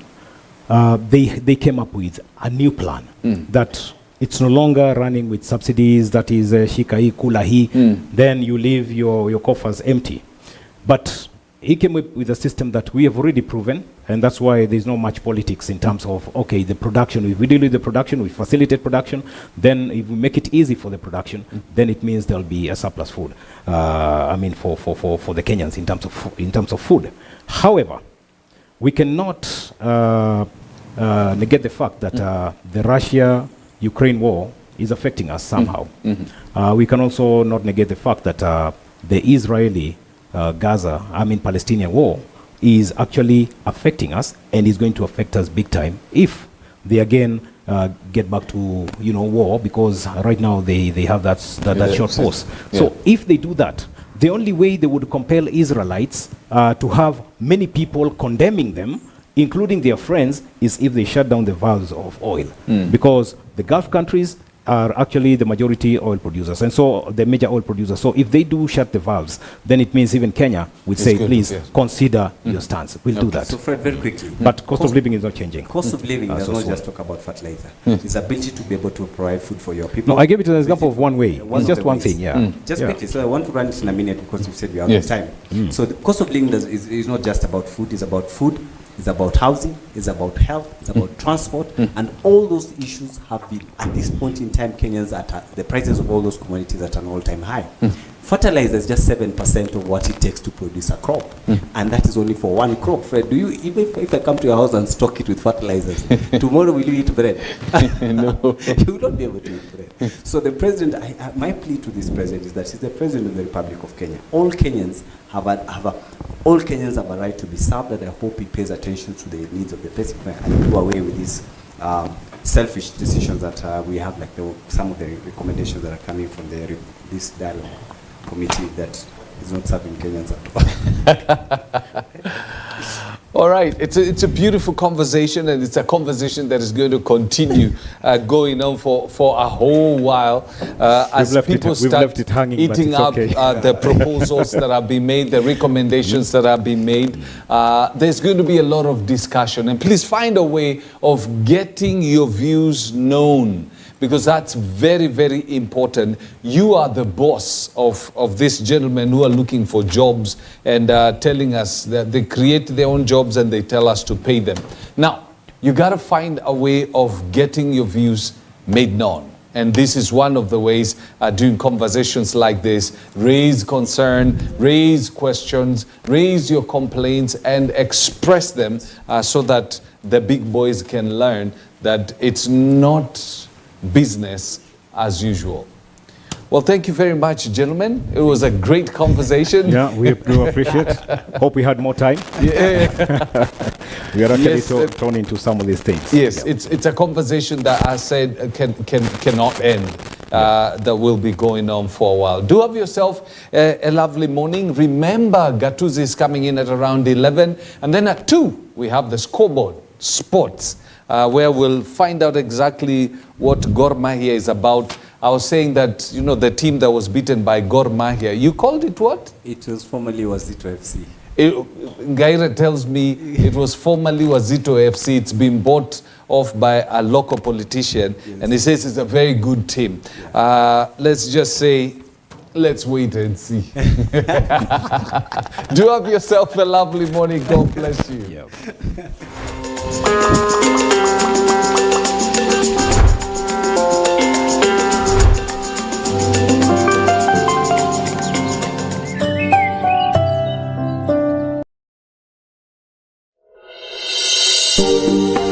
they came up with a new plan that it's no longer running with subsidies, that is shika hii, kula hii, then you leave your coffers empty. But he came up with a system that we have already proven, and that's why there's not much politics in terms of, okay, the production, if we deal with the production, we facilitate production, then if we make it easy for the production, then it means there'll be a surplus food, I mean, for the Kenyans in terms of food. However, we cannot negate the fact that the Russia-Ukraine war is affecting us somehow. We can also not negate the fact that the Palestinian war is actually affecting us and is going to affect us big time if they again get back to war, because right now they have that short pause. So if they do that, the only way they would compel Israelites to have many people condemning them, including their friends, is if they shut down the valves of oil. Because the Gulf countries are actually the majority oil producers, and so the major oil producers. So if they do shut the valves, then it means even Kenya would say, please consider your stance. We'll do that. So Fred, very quickly. But cost of living is not changing. Cost of living does not just talk about fertilizer. It's ability to be able to provide food for your people. No, I gave it an example of one way. It's just one thing, Just quickly, so I want to run this in a minute because you said we are out of time. So the cost of living is not just about food, it's about food, it's about housing, it's about health, it's about transport, and all those issues have been, at this point in time, Kenyans at the prices of all those commodities at an all-time high. Fertilizer is just 7% of what it takes to produce a crop, and that is only for one crop. Fred, do you, even if I come to your house and stock it with fertilizers, tomorrow will you eat bread? No. You will not be able to eat bread. So the president, my plea to this president is that he's the president of the Republic of Kenya. All Kenyans have a right to be served, and I hope he pays attention to the needs of the basic man and do away with these selfish decisions that we have, like some of the recommendations that are coming from this dialogue committee that is not serving Kenyans at all. All right, it's a beautiful conversation, and it's a conversation that is going to continue going on for a whole while as people start eating up the proposals that are being made, the recommendations that are being made. There's going to be a lot of discussion, and please find a way of getting your views known, because that's very, very important. You are the boss of these gentlemen who are looking for jobs and telling us that they create their own jobs and they tell us to pay them. Now, you got to find a way of getting your views made known. And this is one of the ways doing conversations like this. Raise concern, raise questions, raise your complaints, and express them so that the big boys can learn that it's not business as usual. Well, thank you very much, gentlemen. It was a great conversation. Yeah, we do appreciate. Hope we had more time. Yeah. We are actually thrown into some of these things. Yes, yeah. It's a conversation that I said cannot end. That will be going on for a while. Do have yourself a lovely morning. Remember, Gatuzi is coming in at around 11, and then at 2 we have the scoreboard sports, where we'll find out exactly what Gor Mahia is about. I was saying that, you know, the team that was beaten by Gor Mahia, you called it what? It was formerly Wazito FC. Gaira tells me it was formerly Wazito FC. It's been bought off by a local politician, yes. And he says it's a very good team. Let's just say, let's wait and see. Do have yourself a lovely morning. God bless you. Yep. Thank you.